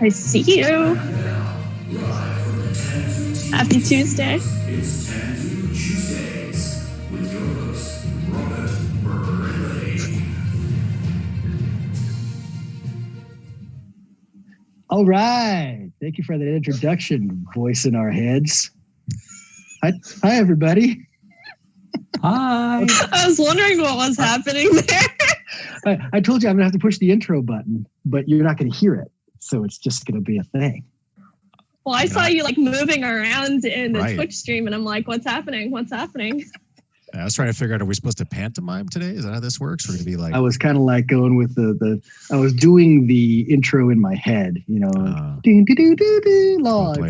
I see you. Happy Tuesday. It's Tanzu Tuesdays with your host, Robert Burley. All right. Thank you for that introduction, voice in our heads. Hi everybody. Hi. I was wondering what was happening there. I told you I'm going to have to push the intro button, but you're not going to hear it. So it's just going to be a thing. Well, I saw you like moving around in the Right. Twitch stream, and I'm like, what's happening? What's happening? I was trying to figure out, are we supposed to pantomime today? Is that how this works? We're going to be like... I was kind of like going with I was doing the intro in my head, you know, live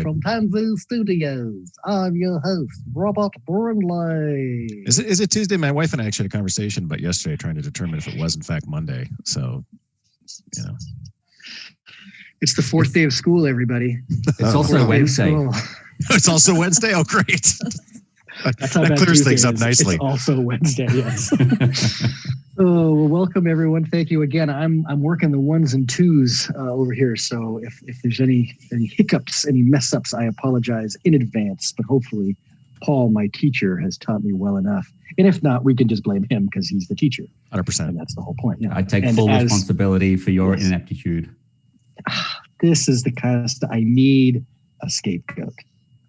from Tanzu Studios. I'm your host, Robert Burnley. Is it Tuesday? My wife and I actually had a conversation about yesterday trying to determine if it was in fact Monday. So, you know. It's the fourth day of school, everybody. It's also Wednesday. It's also Wednesday? Oh, great. That's how that bad clears Tuesday things up is. nicely. It's also Wednesday, yes. Oh, well, welcome everyone. Thank you again. I'm working the ones and twos over here, so if there's any hiccups, any mess ups, I apologize in advance. But hopefully, Paul, my teacher, has taught me well enough. And if not, we can just blame him because he's the teacher. 100%. And that's the whole point. Yeah. I take full responsibility for your ineptitude. This is the kind of stuff I need a scapegoat,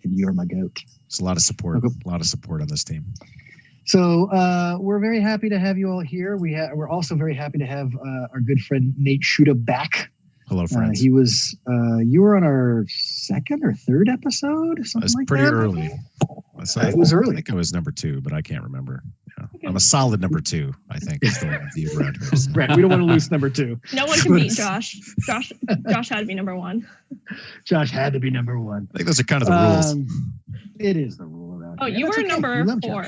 and you're my goat. It's a lot of support. A lot of support on this team. So we're very happy to have you all here. We're also very happy to have our good friend Nate Schutta back. Hello, friends. He was you were on our second or third episode, something like that. Pretty early. It was early. I think I was number 2, but I can't remember. Yeah. Okay. I'm a solid number 2, I think. Is the way I view around here. So. Right. We don't want to lose number 2. No one can beat Josh. Josh had to be number 1. Josh had to be number 1. I think those are kind of the rules. It is the rule around here. Oh, you were okay. number 4.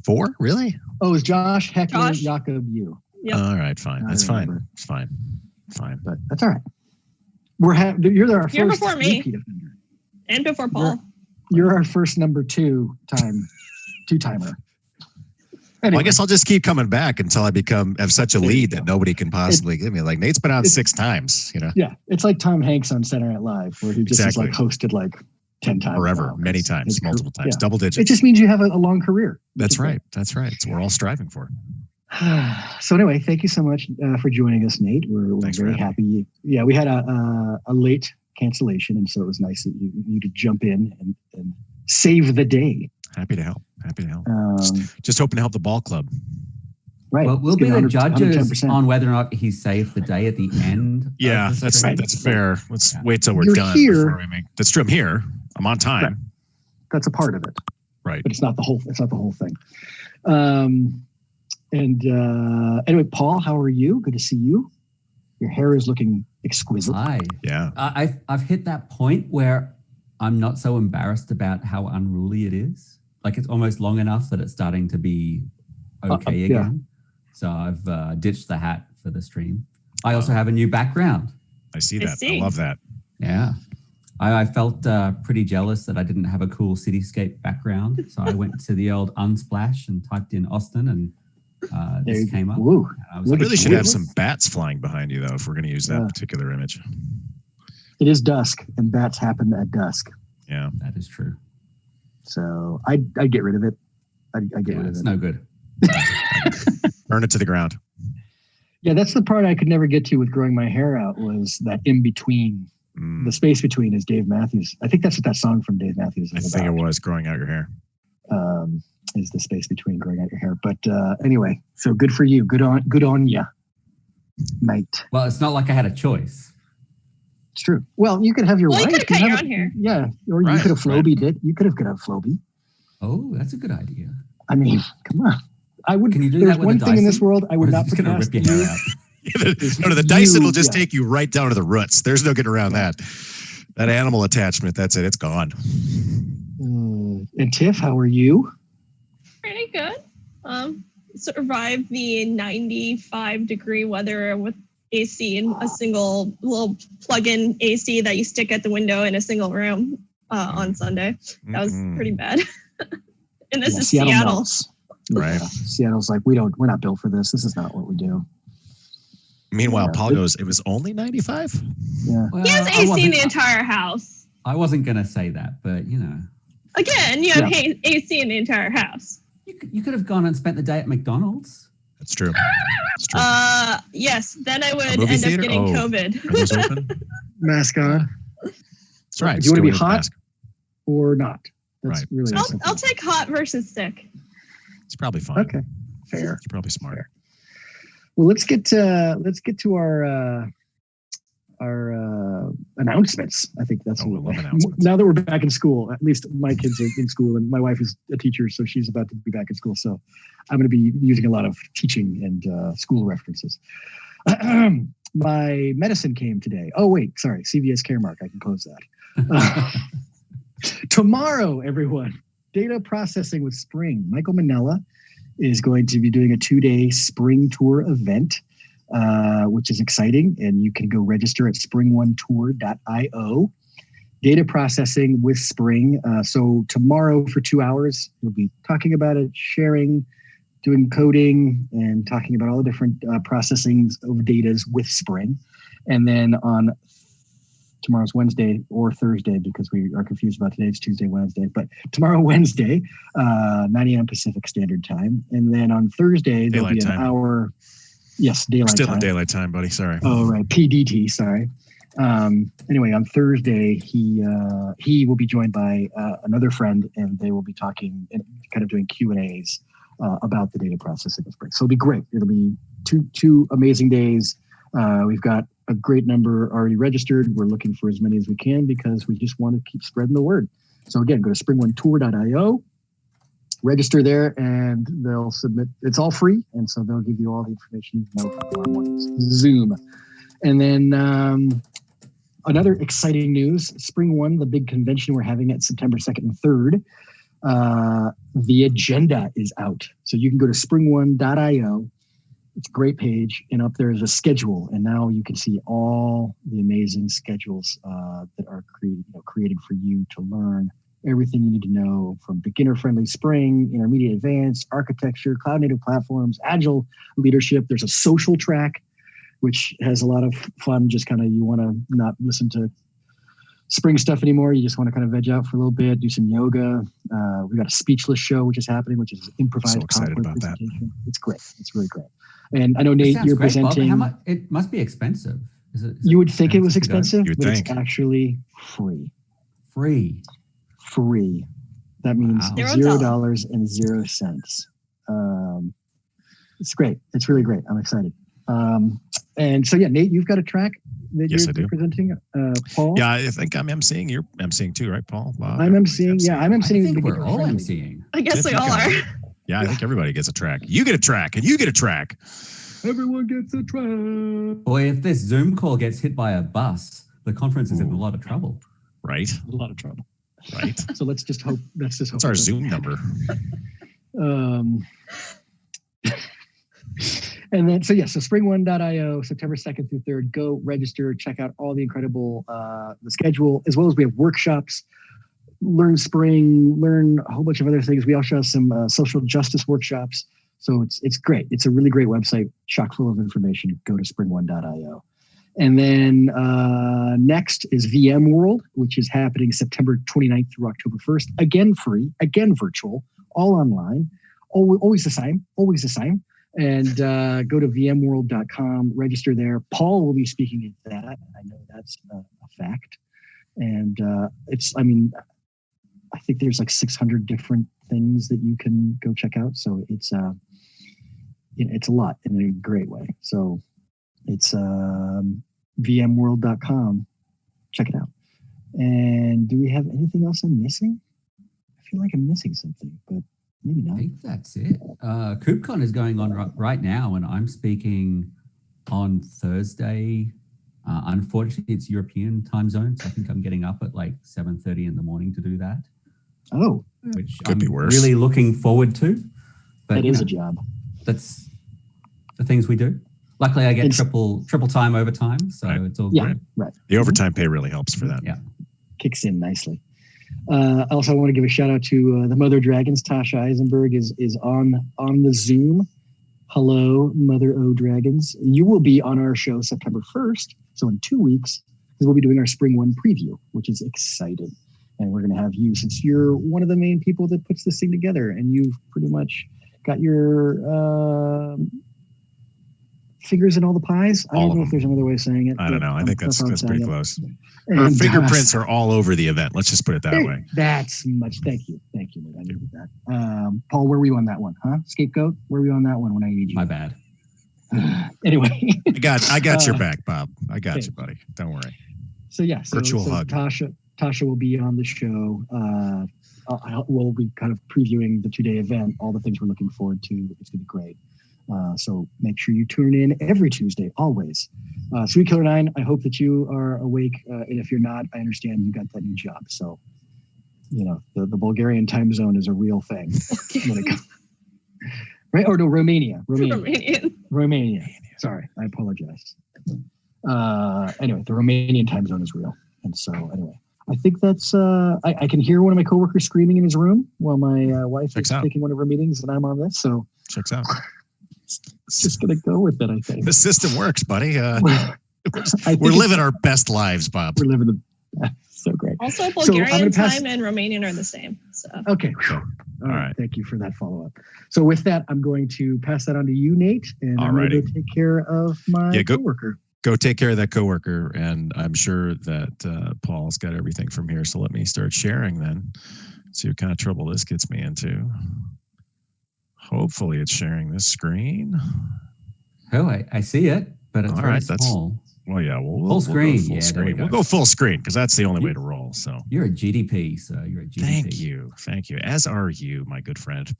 4? Really? Oh, it was Josh, Heckler, Jakob, you. Yep. All right, fine. That's fine. It's fine. But that's all right. You're our You're first before me. repeat offender. And before Paul. You're our first number 2-timer. Anyway. Well, I guess I'll just keep coming back until I have such a lead that nobody can possibly give me. Like Nate's been on 6 times, you know. Yeah, it's like Tom Hanks on Saturday Night Live, where he just is like hosted like 10 times. Forever, many times, multiple times, double digits. It just means you have a long career. That's right. That's right. It's what we're all striving for. So anyway, thank you so much for joining us, Nate. We're very happy. Yeah, we had a late cancellation, and so it was nice that you to jump in and save the day. Happy to help. Just hoping to help the ball club. Right. Well, we'll be the judges on whether or not he saved the day at the end. Yeah, that's fair. Let's wait till we're done. Here. That's true. I'm here. I'm on time. Right. That's a part of it. Right. But it's not the whole thing. Anyway, Paul, how are you? Good to see you. Your hair is looking exquisite. Hi. Yeah. I've hit that point where I'm not so embarrassed about how unruly it is. Like it's almost long enough that it's starting to be okay again. So I've ditched the hat for the stream. I also have a new background. I see that. I love that. Yeah. I felt pretty jealous that I didn't have a cool cityscape background. So I went to the old Unsplash and typed in Austin and this came up. We really should have some bats flying behind you, though, if we're going to use that particular image. It is dusk, and bats happen at dusk. Yeah. That is true. So I'd get rid of it. I'd get rid of it. It's no good. Burn it to the ground. Yeah, that's the part I could never get to with growing my hair out was that in between. The space between is Dave Matthews. I think that's what that song from Dave Matthews is about. I think it was growing out your hair. Is the space between growing out your hair. But anyway, so good for you. Good on ya, mate. Well, it's not like I had a choice. It's true. Well, you could have your wife. You could have cut your own hair. Yeah, or you could have Flobied it. You could have Floby. Oh, that's a good idea. I mean, come on. I would. Can you do there's that with one a thing Dyson? In this world I would not put past rip your hair out. No, the Dyson will just take you right down to the roots. There's no getting around that. That animal attachment, that's it. It's gone. And Tiff, how are you? Pretty good. Survived the 95-degree weather with AC in a single little plug-in AC that you stick at the window in a single room on Sunday. That was pretty bad. And this is Seattle. Right. Seattle's like, we're not built for this. This is not what we do. Meanwhile, Yeah. Paul goes, it was only 95? Yeah. Well, He has I AC in wasn't- the entire house. I wasn't going to say that, but Again, you have Yeah. AC in the entire house. you could have gone and spent the day at McDonald's. That's true. That's true. Yes, then I would movie end theater? up getting Oh. COVID. Are those open? Mask on That's right. Do you want to be Still hot? mask. or not. That's Right. really I'll take hot versus sick. It's probably fine. Okay. Fair. It's probably smart. Fair. Well, let's get to our announcements. I think that's Oh, what I love announcements. now that we're back in school. At least my kids are in school, and my wife is a teacher, so she's about to be back in school. So I'm going to be using a lot of teaching and school references. My medicine came today. Oh wait, sorry, CVS Caremark. I can close that. Tomorrow, everyone, data processing with Spring. Michael Manella is going to be doing a 2-day Spring Tour event, which is exciting. And you can go register at springonetour.io. Data processing with Spring. So tomorrow for 2 hours, you'll be talking about it, sharing, doing coding, and talking about all the different processings of data with Spring. And then on tomorrow's Wednesday or Thursday, because we are confused about today. It's Tuesday, Wednesday, but tomorrow, Wednesday, 9 a.m. Pacific Standard Time. And then on Thursday, there'll be an hour. Yes, daylight Still time. in daylight time, buddy. Sorry. Oh, right. PDT, sorry. Anyway, on Thursday, he will be joined by another friend, and they will be talking and kind of doing Q&As about the data processing of Spring. So it'll be great. It'll be two amazing days. We've got a great number already registered. We're looking for as many as we can because we just want to keep spreading the word. So again, go to springonetour.io, register there, and they'll submit. It's all free, and so they'll give you all the information you know for tomorrow morning's Zoom. And then another exciting news, Spring One, the big convention we're having at September 2nd and 3rd, the agenda is out. So you can go to springone.io. It's a great page, and up there is a schedule, and now you can see all the amazing schedules that are created for you to learn everything you need to know from beginner-friendly Spring, intermediate, advanced, architecture, cloud-native platforms, agile leadership. There's a social track, which has a lot of fun. Just kind of you want to not listen to Spring stuff anymore. You just want to kind of veg out for a little bit, do some yoga. We got a speechless show, which is happening, which is improvised. So excited about that. It's great. It's really great. And I know, Nate, you're great, presenting. Bob. How much? It must be expensive. You would think it was expensive, You'd but think. it's actually free. Free. Free. That means Wow. $0 and 0 cents. It's great. It's really great. I'm excited. And so, yeah, Nate, you've got a track that Yes, you're I do. presenting. Paul? Yeah, I think I'm emceeing. You're emceeing too, right, Paul? Wow, I'm emceeing. Yeah, I'm I emceeing. think we're beginner all friendly. emceeing. I guess we all are. Yeah, I think everybody gets a track. You get a track, and you get a track. Everyone gets a track. Boy, if this Zoom call gets hit by a bus, the conference is in a lot of trouble. Right, A lot of trouble. right. So let's just hope. That's our Zoom number. And then, so springone.io, September 2nd through 3rd, go register, check out all the incredible, the schedule, as well as we have workshops, learn Spring, learn a whole bunch of other things. We also have some social justice workshops. So it's great. It's a really great website, chock full of information. Go to springone.io. And then next is VMworld, which is happening September 29th through October 1st. Again, free, again, virtual, all online, always the same, always the same. And go to vmworld.com, register there. Paul will be speaking at that. I know that's a fact. And I think there's like 600 different things that you can go check out. So it's a lot in a great way. So it's vmworld.com. Check it out. And do we have anything else I'm missing? I feel like I'm missing something, but maybe I not. think that's it. KubeCon is going on right now, and I'm speaking on Thursday. Unfortunately, it's European time zone, so I think I'm getting up at like 7:30 in the morning to do that. Oh, which Could I'm be worse. really looking forward to. But that is a job. That's the things we do. Luckily, I get It's- triple time overtime, so Right. it's all Yeah, good. right. The overtime pay really helps for that. Yeah. Kicks in nicely. Also, I want to give a shout out to the Mother Dragons. Tasha Eisenberg is on the Zoom Hello, Mother O Dragons. You will be on our show September 1st. So in 2 weeks, we'll be doing our Spring 1 preview, which is exciting. And we're going to have you, since you're one of the main people that puts this thing together, and you've pretty much got your fingers in all the pies. I don't know if there's another way of saying it. I don't know. I think that's pretty close. And Her fingerprints are all over the event. Let's just put it that way. That's much. Thank you. Nate. I needed that. Paul, where were you on that one? Huh? Scapegoat? Where were you on that one when I need you? My bad. Anyway. I got your back, Bob. I got you, buddy. Don't worry. So Virtual hug. Tasha will be on the show. We'll be kind of previewing the 2-day event, all the things we're looking forward to. It's going to be great. So make sure you tune in every Tuesday, always. Sweet Killer 9, I hope that you are awake. And if you're not, I understand you got that new job. So, the Bulgarian time zone is a real thing. When it comes, right? Or no, Romania. Sorry, I apologize. Anyway, the Romanian time zone is real. And so anyway, I think that's, I can hear one of my coworkers screaming in his room while my wife is taking one of her meetings and I'm on this. So checks out. Just going to go with it, I think. The system works, buddy. We're living our best lives, Bob. We're living the so great. Also, Bulgarian time and Romanian are the same. So. Okay. All right. Thank you for that follow-up. So with that, I'm going to pass that on to you, Nate, and I'm going to take care of my coworker. Go take care of that coworker, and I'm sure that Paul's got everything from here. So let me start sharing then. See what kind of trouble this gets me into. Hopefully it's sharing this screen. Oh, I see it, but it's very small. Well, yeah, full screen. We'll go full screen because that's the only way to roll. So you're a GDP, so you're a GDP. Thank you. As are you, my good friend.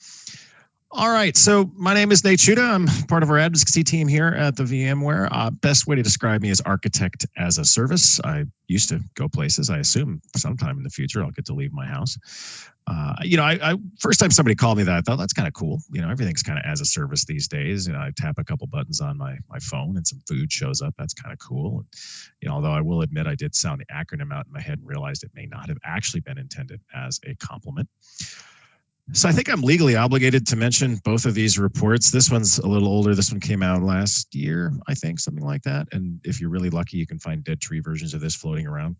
All right, so my name is Nate Schutta. I'm part of our advocacy team here at the VMware. Best way to describe me is architect as a service. I used to go places. I assume sometime in the future I'll get to leave my house. I first time somebody called me that, I thought that's kind of cool. Everything's kind of as a service these days. I tap a couple buttons on my phone and some food shows up. That's kind of cool. And, although I will admit I did sound the acronym out in my head and realized it may not have actually been intended as a compliment. So I think I'm legally obligated to mention both of these reports. This one's a little older. This one came out last year, I think, something like that. And if you're really lucky, you can find dead tree versions of this floating around.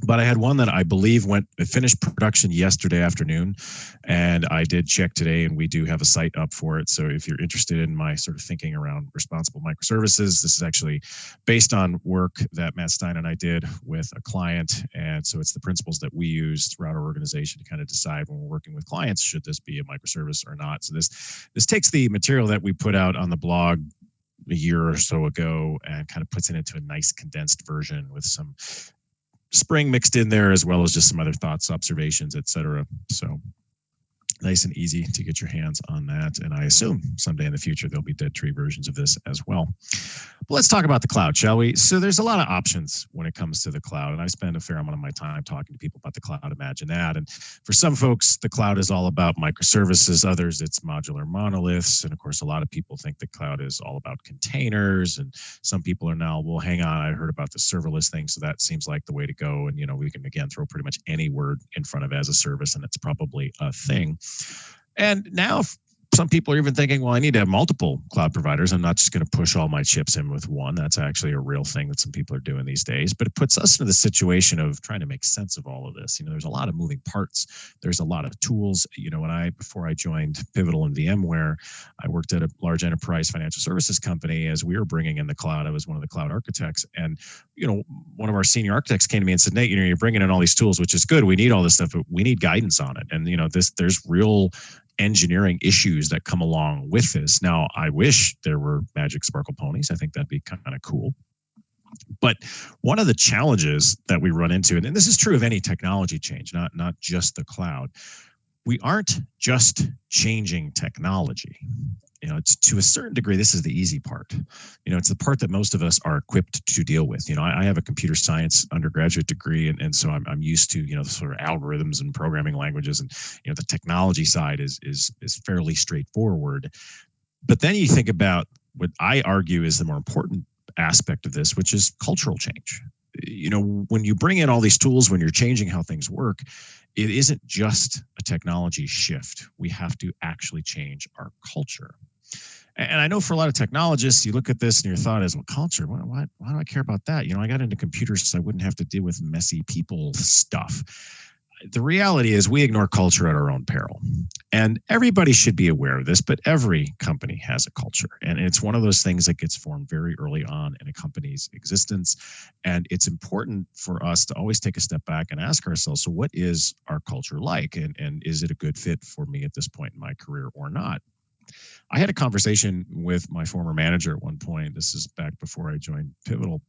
But I had one that I believe finished production yesterday afternoon, and I did check today, and we do have a site up for it. So if you're interested in my sort of thinking around responsible microservices, this is actually based on work that Matt Stein and I did with a client. And so it's the principles that we use throughout our organization to kind of decide when we're working with clients, should this be a microservice or not. So this takes the material that we put out on the blog a year or so ago and kind of puts it into a nice condensed version with some Spring mixed in there, as well as just some other thoughts, observations, etc. So nice and easy to get your hands on that. And I assume someday in the future, there'll be dead tree versions of this as well. But let's talk about the cloud, shall we? So there's a lot of options when it comes to the cloud. And I spend a fair amount of my time talking to people about the cloud. Imagine that. And for some folks, the cloud is all about microservices. Others, it's modular monoliths. And of course, a lot of people think the cloud is all about containers. And some people are now, well, hang on, I heard about the serverless thing. So that seems like the way to go. And, we can, again, throw pretty much any word in front of as a service, and it's probably a thing. And now some people are even thinking, well, I need to have multiple cloud providers. I'm not just going to push all my chips in with one. That's actually a real thing that some people are doing these days. But it puts us in the situation of trying to make sense of all of this. There's a lot of moving parts. There's a lot of tools. Before I joined Pivotal and VMware, I worked at a large enterprise financial services company. As we were bringing in the cloud, I was one of the cloud architects. And, one of our senior architects came to me and said, Nate, you're bringing in all these tools, which is good. We need all this stuff, but we need guidance on it. And, there's real engineering issues that come along with this. Now, I wish there were magic sparkle ponies. I think that'd be kind of cool. But one of the challenges that we run into, and this is true of any technology change, not just the cloud, we aren't just changing technology. It's to a certain degree, this is the easy part. It's the part that most of us are equipped to deal with. I have a computer science undergraduate degree, and so I'm used to, the sort of algorithms and programming languages, and, the technology side is fairly straightforward. But then you think about what I argue is the more important aspect of this, which is cultural change. When you bring in all these tools, when you're changing how things work, it isn't just a technology shift. We have to actually change our culture. And I know for a lot of technologists, you look at this and your thought is, well, culture, why do I care about that? I got into computers so I wouldn't have to deal with messy people stuff. The reality is we ignore culture at our own peril. And everybody should be aware of this, but every company has a culture. And it's one of those things that gets formed very early on in a company's existence. And it's important for us to always take a step back and ask ourselves, so what is our culture like? And is it a good fit for me at this point in my career or not? I had a conversation with my former manager at one point. This is back before I joined Pivotal.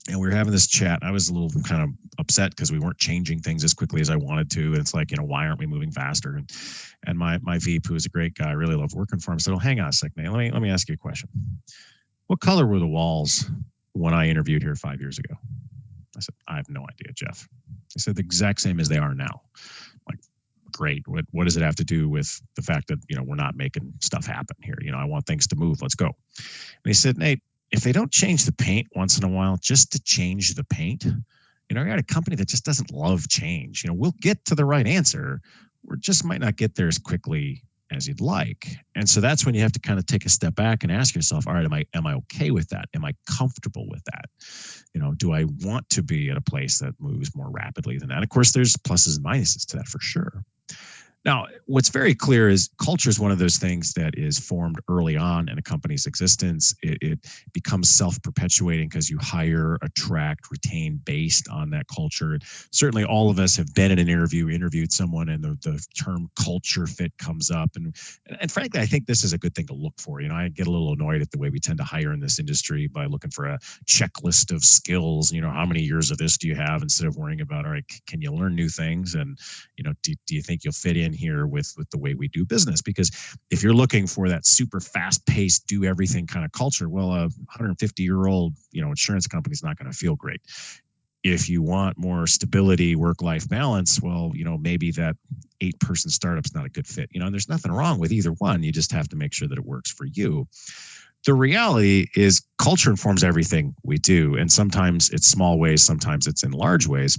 And we were having this chat. I was a little kind of upset because we weren't changing things as quickly as I wanted to. And it's like, why aren't we moving faster? And my VP, who is a great guy, I really love working for him, said, "Oh, hang on a second, Nate. Let me ask you a question. What color were the walls when I interviewed here 5 years ago?" I said, "I have no idea, Jeff." He said, "The exact same as they are now." I'm like, great. What does it have to do with the fact that, we're not making stuff happen here? I want things to move. Let's go. And he said, "Nate, if they don't change the paint once in a while, just to change the paint, I got a company that just doesn't love change. We'll get to the right answer. We just might not get there as quickly as you'd like." And so that's when you have to kind of take a step back and ask yourself, all right, am I okay with that? Am I comfortable with that? Do I want to be at a place that moves more rapidly than that? Of course, there's pluses and minuses to that for sure. Now, what's very clear is culture is one of those things that is formed early on in a company's existence. It becomes self-perpetuating because you hire, attract, retain based on that culture. Certainly, all of us have been in an interview, interviewed someone, and the term culture fit comes up. And frankly, I think this is a good thing to look for. I get a little annoyed at the way we tend to hire in this industry by looking for a checklist of skills. How many years of this do you have, instead of worrying about, all right, can you learn new things? And, do you think you'll fit in here with the way we do business? Because if you're looking for that super fast-paced, do everything kind of culture, well, a 150-year-old insurance company is not going to feel great. If you want more stability, work-life balance, well, maybe that 8-person startup's not a good fit. There's nothing wrong with either one. You just have to make sure that it works for you. The reality is culture informs everything we do, and sometimes it's small ways, sometimes it's in large ways.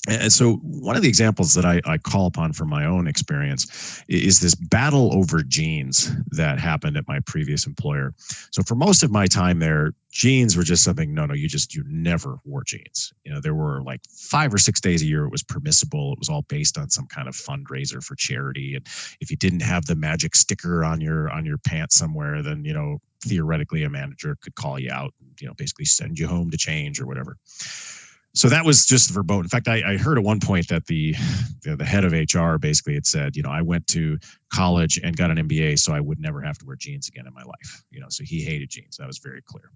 And so one of the examples that I call upon from my own experience is this battle over jeans that happened at my previous employer. So for most of my time there, jeans were just something, you never wore jeans. There were like 5 or 6 days a year it was permissible. It was all based on some kind of fundraiser for charity. And if you didn't have the magic sticker on your pants somewhere, then, theoretically a manager could call you out and, basically send you home to change or whatever. So that was just verboten. In fact, I heard at one point that the head of HR basically had said, I went to college and got an MBA, so I would never have to wear jeans again in my life. So he hated jeans. That was very clear.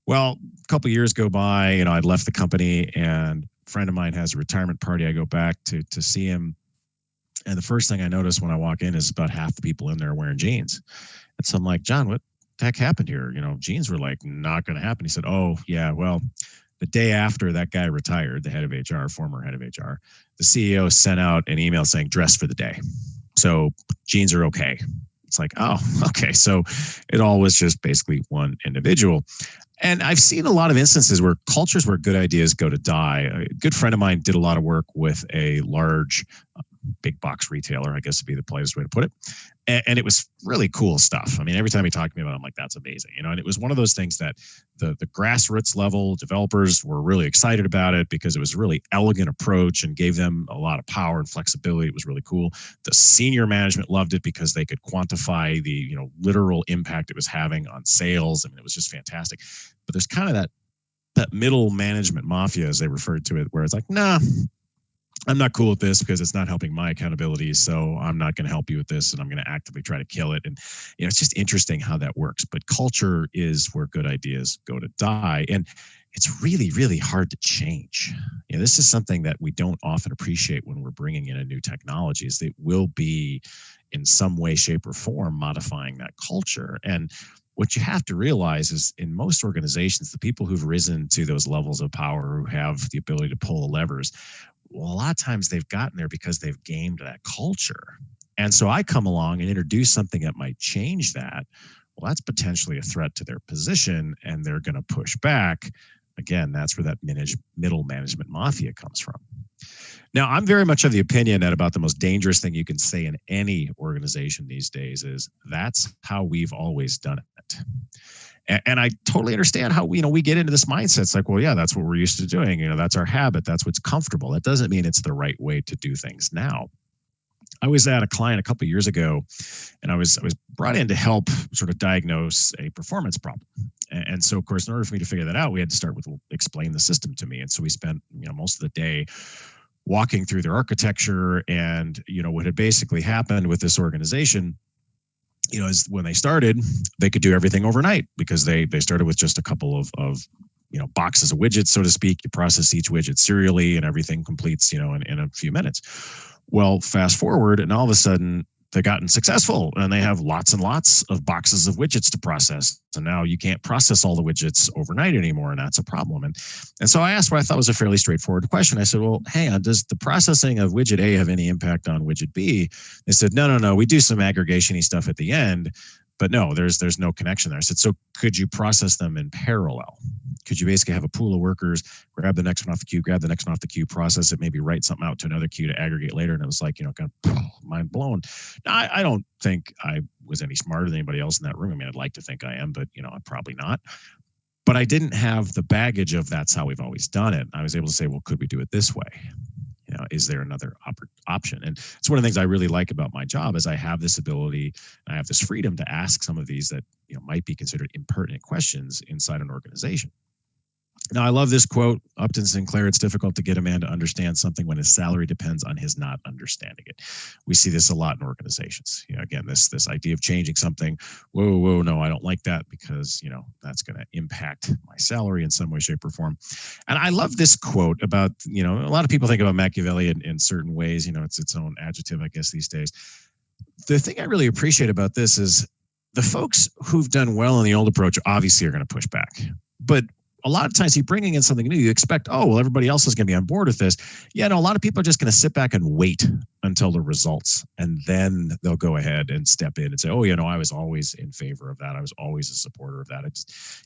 Well, a couple of years go by, I'd left the company, and a friend of mine has a retirement party. I go back to see him, and the first thing I notice when I walk in is about half the people in there wearing jeans. And so I'm like, "John, what the heck happened here? Jeans were like not going to happen." He said, "Oh, yeah, well, the day after that guy retired, the head of HR, former head of HR, the CEO sent out an email saying dress for the day. So jeans are okay." It's like, oh, okay. So it all was just basically one individual. And I've seen a lot of instances where cultures where good ideas go to die. A good friend of mine did a lot of work with a large big box retailer, I guess would be the politest way to put it. And it was really cool stuff. I mean, every time he talked to me about it, I'm like, that's amazing. And it was one of those things that the grassroots level developers were really excited about it because it was a really elegant approach and gave them a lot of power and flexibility. It was really cool. The senior management loved it because they could quantify the, literal impact it was having on sales. I mean, it was just fantastic. But there's kind of that middle management mafia, as they referred to it, where it's like, nah, I'm not cool with this because it's not helping my accountability. So I'm not going to help you with this, and I'm going to actively try to kill it. And it's just interesting how that works. But culture is where good ideas go to die. And it's really, really hard to change. This is something that we don't often appreciate when we're bringing in a new technology, is that will be in some way, shape, or form modifying that culture. And what you have to realize is in most organizations, the people who've risen to those levels of power, who have the ability to pull the levers, well, a lot of times they've gotten there because they've gamed that culture. And so I come along and introduce something that might change that. Well, that's potentially a threat to their position, and they're going to push back. Again, that's where that middle management mafia comes from. Now, I'm very much of the opinion that about the most dangerous thing you can say in any organization these days is that's how we've always done it. And I totally understand how we get into this mindset. It's like, well, yeah, that's what we're used to doing. That's our habit. That's what's comfortable. That doesn't mean it's the right way to do things now. I was at a client a couple of years ago, and I was brought in to help sort of diagnose a performance problem. And so, of course, in order for me to figure that out, we had to start with explain the system to me. And so we spent most of the day walking through their architecture and what had basically happened with this organization. Is when they started, they could do everything overnight because they started with just a couple of boxes of widgets, so to speak. You process each widget serially, and everything completes in a few minutes. Well, fast forward, and all of a sudden they've gotten successful, and they have lots and lots of boxes of widgets to process. So now you can't process all the widgets overnight anymore, and that's a problem. And so I asked what I thought was a fairly straightforward question. I said, well, hang on, does the processing of widget A have any impact on widget B? They said, no, we do some aggregation-y stuff at the end, but no, there's no connection there. I said, so could you process them in parallel? Could you basically have a pool of workers, grab the next one off the queue, grab the next one off the queue, process it, maybe write something out to another queue to aggregate later? And it was like, kind of mind blown. Now, I don't think I was any smarter than anybody else in that room. I mean, I'd like to think I am, but I'm probably not. But I didn't have the baggage of that's how we've always done it. I was able to say, well, could we do it this way? Is there another option? And it's one of the things I really like about my job is I have this ability, I have this freedom to ask some of these that might be considered impertinent questions inside an organization. Now, I love this quote, Upton Sinclair, it's difficult to get a man to understand something when his salary depends on his not understanding it. We see this a lot in organizations. Again, this idea of changing something, whoa, no, I don't like that because, that's going to impact my salary in some way, shape, or form. And I love this quote about, a lot of people think about Machiavelli in certain ways, it's its own adjective, I guess, these days. The thing I really appreciate about this is the folks who've done well in the old approach obviously are going to push back. But a lot of times, you're bringing in something new. You expect, everybody else is going to be on board with this. Yeah, no, a lot of people are just going to sit back and wait until the results, and then they'll go ahead and step in and say, I was always in favor of that. I was always a supporter of that.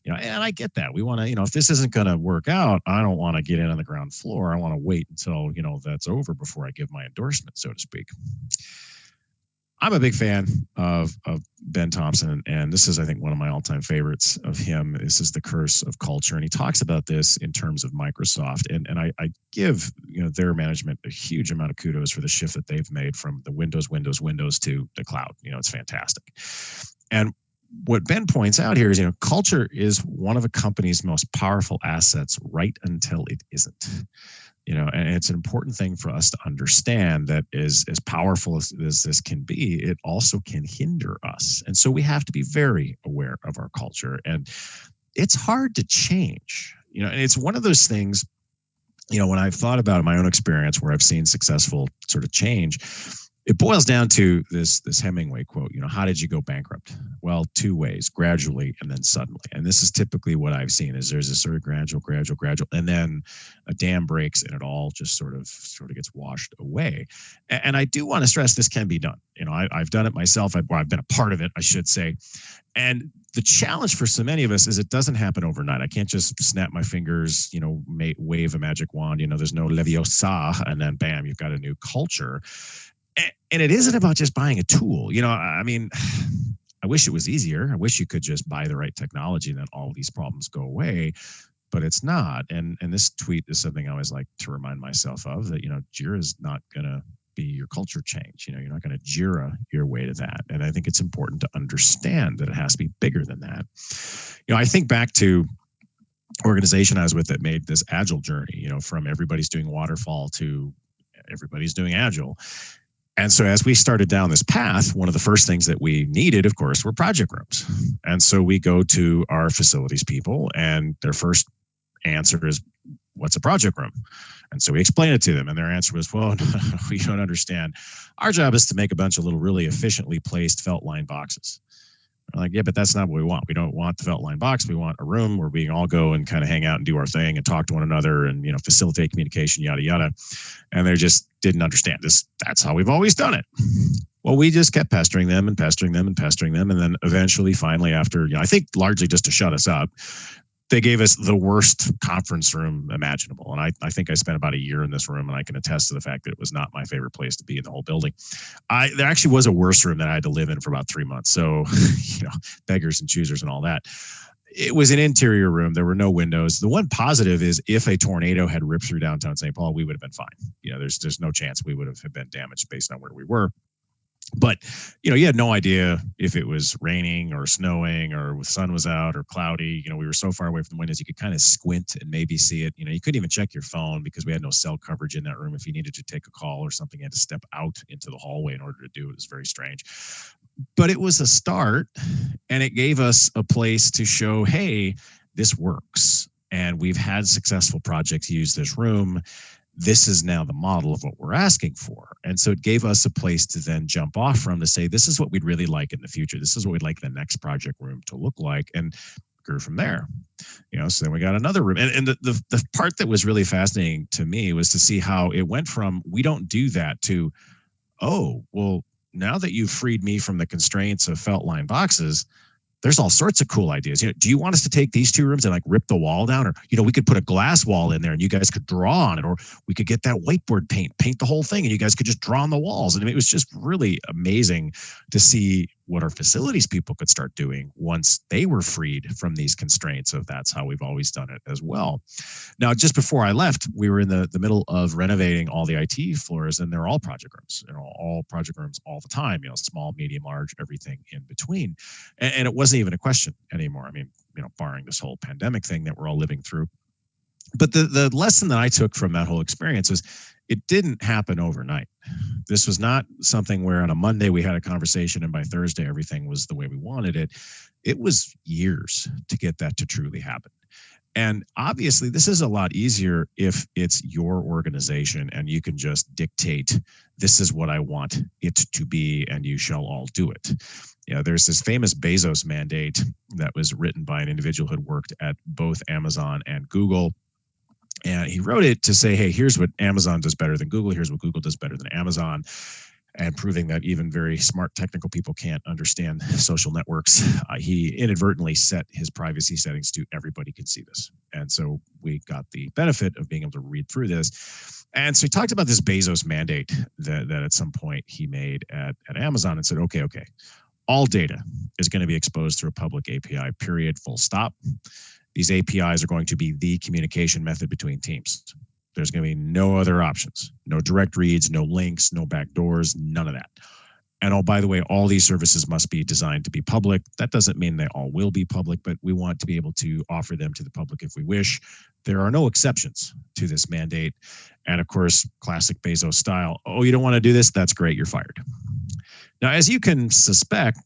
And I get that. We want to, if this isn't going to work out, I don't want to get in on the ground floor. I want to wait until, that's over before I give my endorsement, so to speak. I'm a big fan of Ben Thompson, and this is, I think, one of my all-time favorites of him. This is The Curse of Culture, and he talks about this in terms of Microsoft. And I give their management a huge amount of kudos for the shift that they've made from the Windows to the cloud. It's fantastic. And what Ben points out here is, culture is one of a company's most powerful assets right until it isn't. And it's an important thing for us to understand that as powerful as this can be, it also can hinder us. And so we have to be very aware of our culture. And it's hard to change, and it's one of those things, when I've thought about my own experience where I've seen successful sort of change, it boils down to this Hemingway quote, how did you go bankrupt? Well, two ways, gradually and then suddenly. And this is typically what I've seen is there's a sort of gradual, and then a dam breaks and it all just sort of gets washed away. And I do want to stress this can be done. I've done it myself. I've been a part of it, I should say. And the challenge for so many of us is it doesn't happen overnight. I can't just snap my fingers, wave a magic wand, there's no Leviosa, and then bam, you've got a new culture. And it isn't about just buying a tool. I mean, I wish it was easier. I wish you could just buy the right technology and then all these problems go away, but it's not. And this tweet is something I always like to remind myself of that, Jira is not going to be your culture change. You're not going to Jira your way to that. And I think it's important to understand that it has to be bigger than that. I think back to organization I was with that made this Agile journey, from everybody's doing waterfall to everybody's doing Agile. And so as we started down this path, one of the first things that we needed, of course, were project rooms. And so we go to our facilities people and their first answer is, what's a project room? And so we explain it to them and their answer was, well, no, we don't understand. Our job is to make a bunch of little really efficiently placed felt line boxes. I'm like, yeah, but that's not what we want. We don't want the felt line box. We want a room where we can all go and kind of hang out and do our thing and talk to one another and, facilitate communication, yada, yada. And they just didn't understand this. That's how we've always done it. Well, we just kept pestering them. And then eventually, finally, after, I think largely just to shut us up, they gave us the worst conference room imaginable. And I think I spent about a year in this room, and I can attest to the fact that it was not my favorite place to be in the whole building. There actually was a worse room that I had to live in for about 3 months. So, beggars and choosers and all that. It was an interior room. There were no windows. The one positive is if a tornado had ripped through downtown St. Paul, we would have been fine. There's no chance we would have been damaged based on where we were. But, you had no idea if it was raining or snowing or the sun was out or cloudy. We were so far away from the windows, you could kind of squint and maybe see it. You couldn't even check your phone because we had no cell coverage in that room. If you needed to take a call or something, you had to step out into the hallway in order to do it. It was very strange. But it was a start, and it gave us a place to show, hey, this works. And we've had successful projects use this room. This is now the model of what we're asking for. And so it gave us a place to then jump off from to say, this is what we'd really like in the future. This is what we'd like the next project room to look like, and grew from there. So then we got another room. And the part that was really fascinating to me was to see how it went from, we don't do that, to, oh, well, now that you've freed me from the constraints of felt line boxes, there's all sorts of cool ideas. Do you want us to take these 2 rooms and like rip the wall down? Or, we could put a glass wall in there and you guys could draw on it. Or we could get that whiteboard paint the whole thing, and you guys could just draw on the walls. And it was just really amazing to see what our facilities people could start doing once they were freed from these constraints of that's how we've always done it as well. Now, just before I left, we were in the middle of renovating all the IT floors, and they're all project rooms, all project rooms all the time, small, medium, large, everything in between. And it wasn't even a question anymore. I mean, barring this whole pandemic thing that we're all living through. But the lesson that I took from that whole experience was it didn't happen overnight. This was not something where on a Monday we had a conversation and by Thursday everything was the way we wanted it. It was years to get that to truly happen. And obviously this is a lot easier if it's your organization and you can just dictate, this is what I want it to be and you shall all do it. There's this famous Bezos mandate that was written by an individual who had worked at both Amazon and Google. And he wrote it to say, hey, here's what Amazon does better than Google. Here's what Google does better than Amazon. And proving that even very smart technical people can't understand social networks. He inadvertently set his privacy settings to everybody can see this. And so we got the benefit of being able to read through this. And so he talked about this Bezos mandate that at some point he made at Amazon and said, okay, all data is going to be exposed through a public API, period, full stop. These APIs are going to be the communication method between teams. There's going to be no other options, no direct reads, no links, no backdoors, none of that. And oh, by the way, all these services must be designed to be public. That doesn't mean they all will be public, but we want to be able to offer them to the public if we wish. There are no exceptions to this mandate. And of course, classic Bezos style, oh, you don't want to do this? That's great, you're fired. Now, as you can suspect,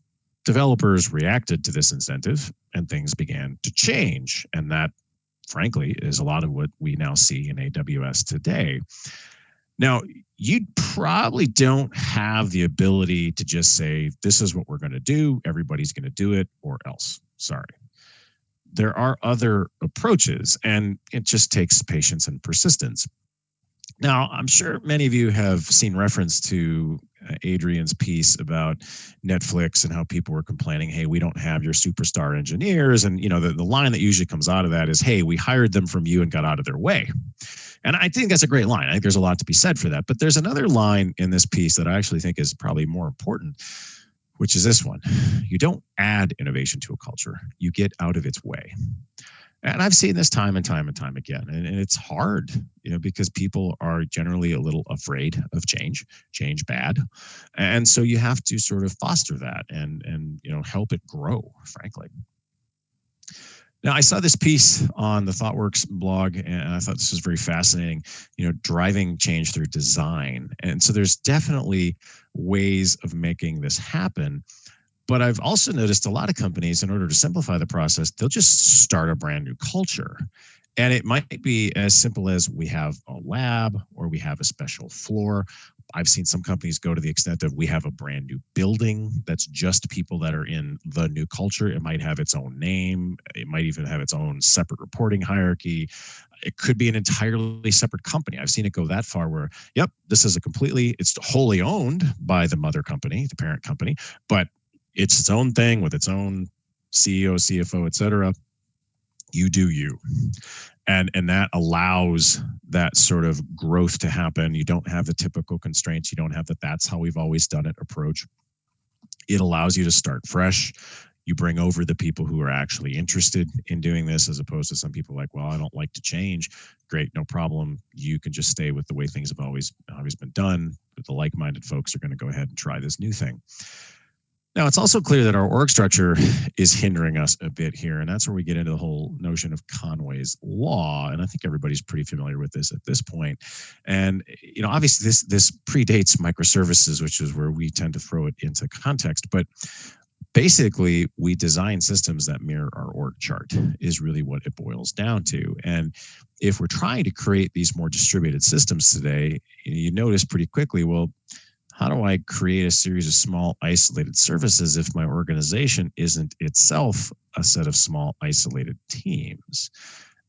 developers reacted to this incentive and things began to change. And that, frankly, is a lot of what we now see in AWS today. Now, you probably don't have the ability to just say, this is what we're going to do, everybody's going to do it, or else. Sorry. There are other approaches, and it just takes patience and persistence. Now, I'm sure many of you have seen reference to Adrian's piece about Netflix and how people were complaining, hey, we don't have your superstar engineers. And, the line that usually comes out of that is, hey, we hired them from you and got out of their way. And I think that's a great line. I think there's a lot to be said for that. But there's another line in this piece that I actually think is probably more important, which is this one. You don't add innovation to a culture. You get out of its way. And I've seen this time and time and time again. And it's hard, because people are generally a little afraid of change bad. And so you have to sort of foster that and help it grow, frankly. Now, I saw this piece on the ThoughtWorks blog, and I thought this was very fascinating, driving change through design. And so there's definitely ways of making this happen. But I've also noticed a lot of companies, in order to simplify the process, they'll just start a brand new culture. And it might be as simple as we have a lab or we have a special floor. I've seen some companies go to the extent of we have a brand new building that's just people that are in the new culture. It might have its own name. It might even have its own separate reporting hierarchy. It could be an entirely separate company. I've seen it go that far where, yep, this is it's wholly owned by the mother company, the parent company, but it's its own thing with its own CEO, CFO, et cetera. You do you. And that allows that sort of growth to happen. You don't have the typical constraints. You don't have that's how we've always done it approach. It allows you to start fresh. You bring over the people who are actually interested in doing this, as opposed to some people like, well, I don't like to change. Great, no problem. You can just stay with the way things have always been done. But the like-minded folks are going to go ahead and try this new thing. Now, it's also clear that our org structure is hindering us a bit here, and that's where we get into the whole notion of Conway's law. And I think everybody's pretty familiar with this at this point. And obviously, this predates microservices, which is where we tend to throw it into context. But basically, we design systems that mirror our org chart is really what it boils down to. And if we're trying to create these more distributed systems today, you notice pretty quickly, well, how do I create a series of small isolated services if my organization isn't itself a set of small isolated teams?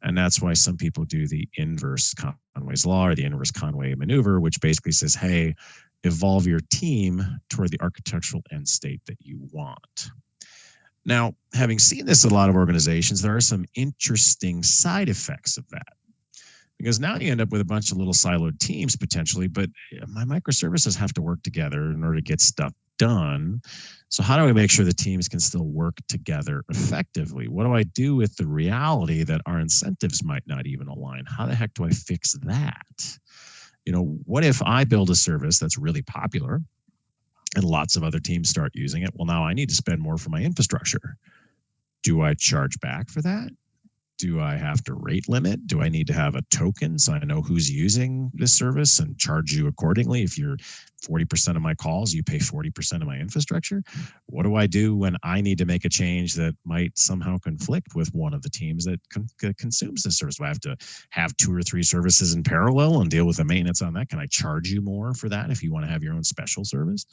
And that's why some people do the inverse Conway's law or the inverse Conway maneuver, which basically says, hey, evolve your team toward the architectural end state that you want. Now, having seen this in a lot of organizations, there are some interesting side effects of that. Because now you end up with a bunch of little siloed teams potentially, but my microservices have to work together in order to get stuff done. So how do I make sure the teams can still work together effectively? What do I do with the reality that our incentives might not even align? How the heck do I fix that? What if I build a service that's really popular and lots of other teams start using it? Well, now I need to spend more for my infrastructure. Do I charge back for that? Do I have to rate limit? Do I need to have a token so I know who's using this service and charge you accordingly? If you're 40% of my calls, you pay 40% of my infrastructure. What do I do when I need to make a change that might somehow conflict with one of the teams that consumes this service? Do I have to have 2 or 3 services in parallel and deal with the maintenance on that? Can I charge you more for that if you want to have your own special service?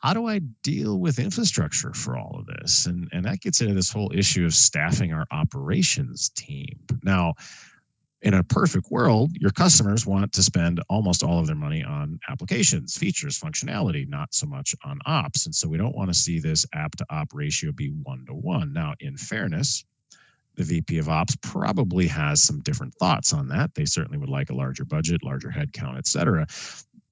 How do I deal with infrastructure for all of this? And that gets into this whole issue of staffing our operations team. Now, in a perfect world, your customers want to spend almost all of their money on applications, features, functionality, not so much on ops. And so we don't want to see this app to op ratio be 1-to-1. Now, in fairness, the VP of Ops probably has some different thoughts on that. They certainly would like a larger budget, larger headcount, et cetera.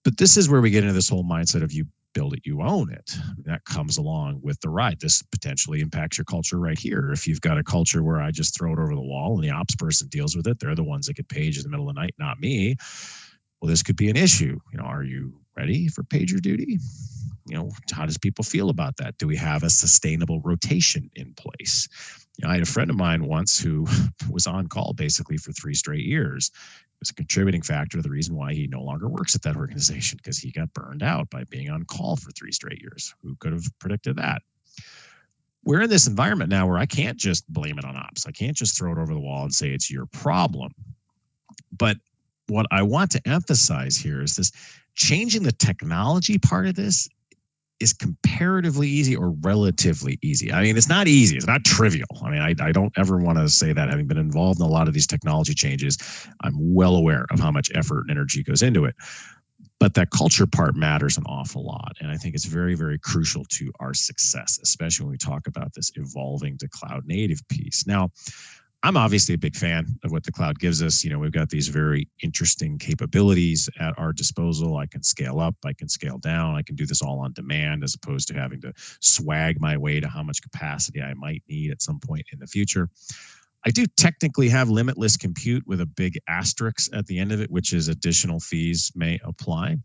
But this is where we get into this whole mindset of you build it, you own it. That comes along with the ride. This potentially impacts your culture right here. If you've got a culture where I just throw it over the wall and the ops person deals with it, they're the ones that get paged in the middle of the night, not me. Well, this could be an issue. Are you ready for pager duty? How does people feel about that? Do we have a sustainable rotation in place? I had a friend of mine once who was on call basically for 3 straight years. It was a contributing factor to the reason why he no longer works at that organization, because he got burned out by being on call for 3 straight years. Who could have predicted that? We're in this environment now where I can't just blame it on ops. I can't just throw it over the wall and say it's your problem. But what I want to emphasize here is this: changing the technology part of this is comparatively easy or relatively easy. I mean, it's not easy. It's not trivial. I mean, I don't ever want to say that. Having been involved in a lot of these technology changes, I'm well aware of how much effort and energy goes into it. But that culture part matters an awful lot. And I think it's very, very crucial to our success, especially when we talk about this evolving to cloud native piece. Now, I'm obviously a big fan of what the cloud gives us. We've got these very interesting capabilities at our disposal. I can scale up, I can scale down, I can do this all on demand as opposed to having to swag my way to how much capacity I might need at some point in the future. I do technically have limitless compute with a big asterisk at the end of it, which is additional fees may apply.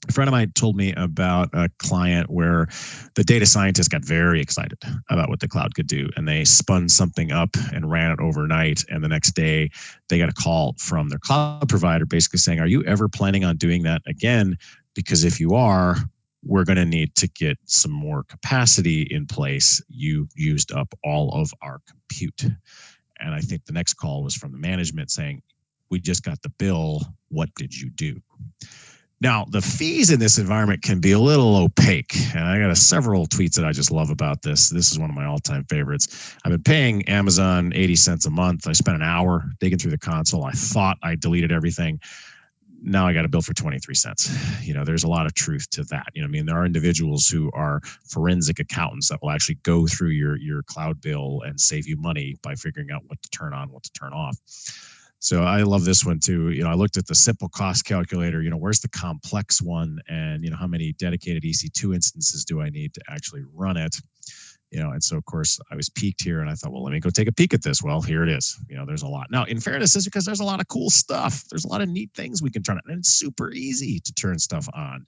A friend of mine told me about a client where the data scientists got very excited about what the cloud could do, and they spun something up and ran it overnight. And the next day, they got a call from their cloud provider basically saying, are you ever planning on doing that again? Because if you are, we're going to need to get some more capacity in place. You used up all of our compute. And I think the next call was from the management saying, we just got the bill. What did you do? Now, the fees in this environment can be a little opaque, and I got several tweets that I just love about this. This is one of my all-time favorites. I've been paying Amazon 80 cents a month. I spent an hour digging through the console. I thought I deleted everything. now I got to bill for 23 cents. There's a lot of truth to that. There are individuals who are forensic accountants that will actually go through your cloud bill and save you money by figuring out what to turn on, what to turn off. So I love this one too. I looked at the simple cost calculator, where's the complex one, and how many dedicated EC2 instances do I need to actually run it? And so of course I was piqued here and I thought, well, let me go take a peek at this. Well, here it is. There's a lot. Now, in fairness, it's because there's a lot of cool stuff. There's a lot of neat things we can turn on, and it's super easy to turn stuff on.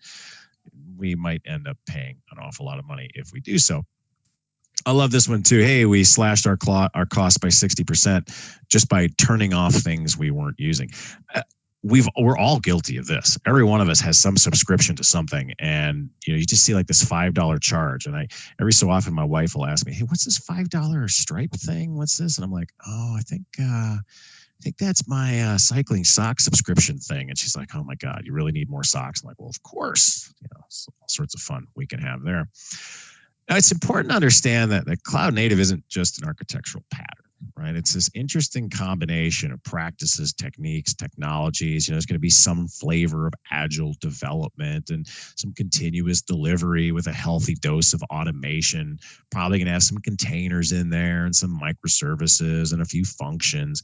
We might end up paying an awful lot of money if we do so. I love this one too. Hey, we slashed our cost by 60% just by turning off things we weren't using. We're all guilty of this. Every one of us has some subscription to something, and you just see like this $5 charge. And every so often my wife will ask me, "Hey, what's this $5 Stripe thing? What's this?" And I'm like, "Oh, I think that's my cycling sock subscription thing." And she's like, "Oh my God, you really need more socks?" I'm like, "Well, of course." All sorts of fun we can have there. Now, it's important to understand that the cloud native isn't just an architectural pattern, right? It's this interesting combination of practices, techniques, technologies. There's going to be some flavor of agile development and some continuous delivery with a healthy dose of automation. Probably going to have some containers in there and some microservices and a few functions.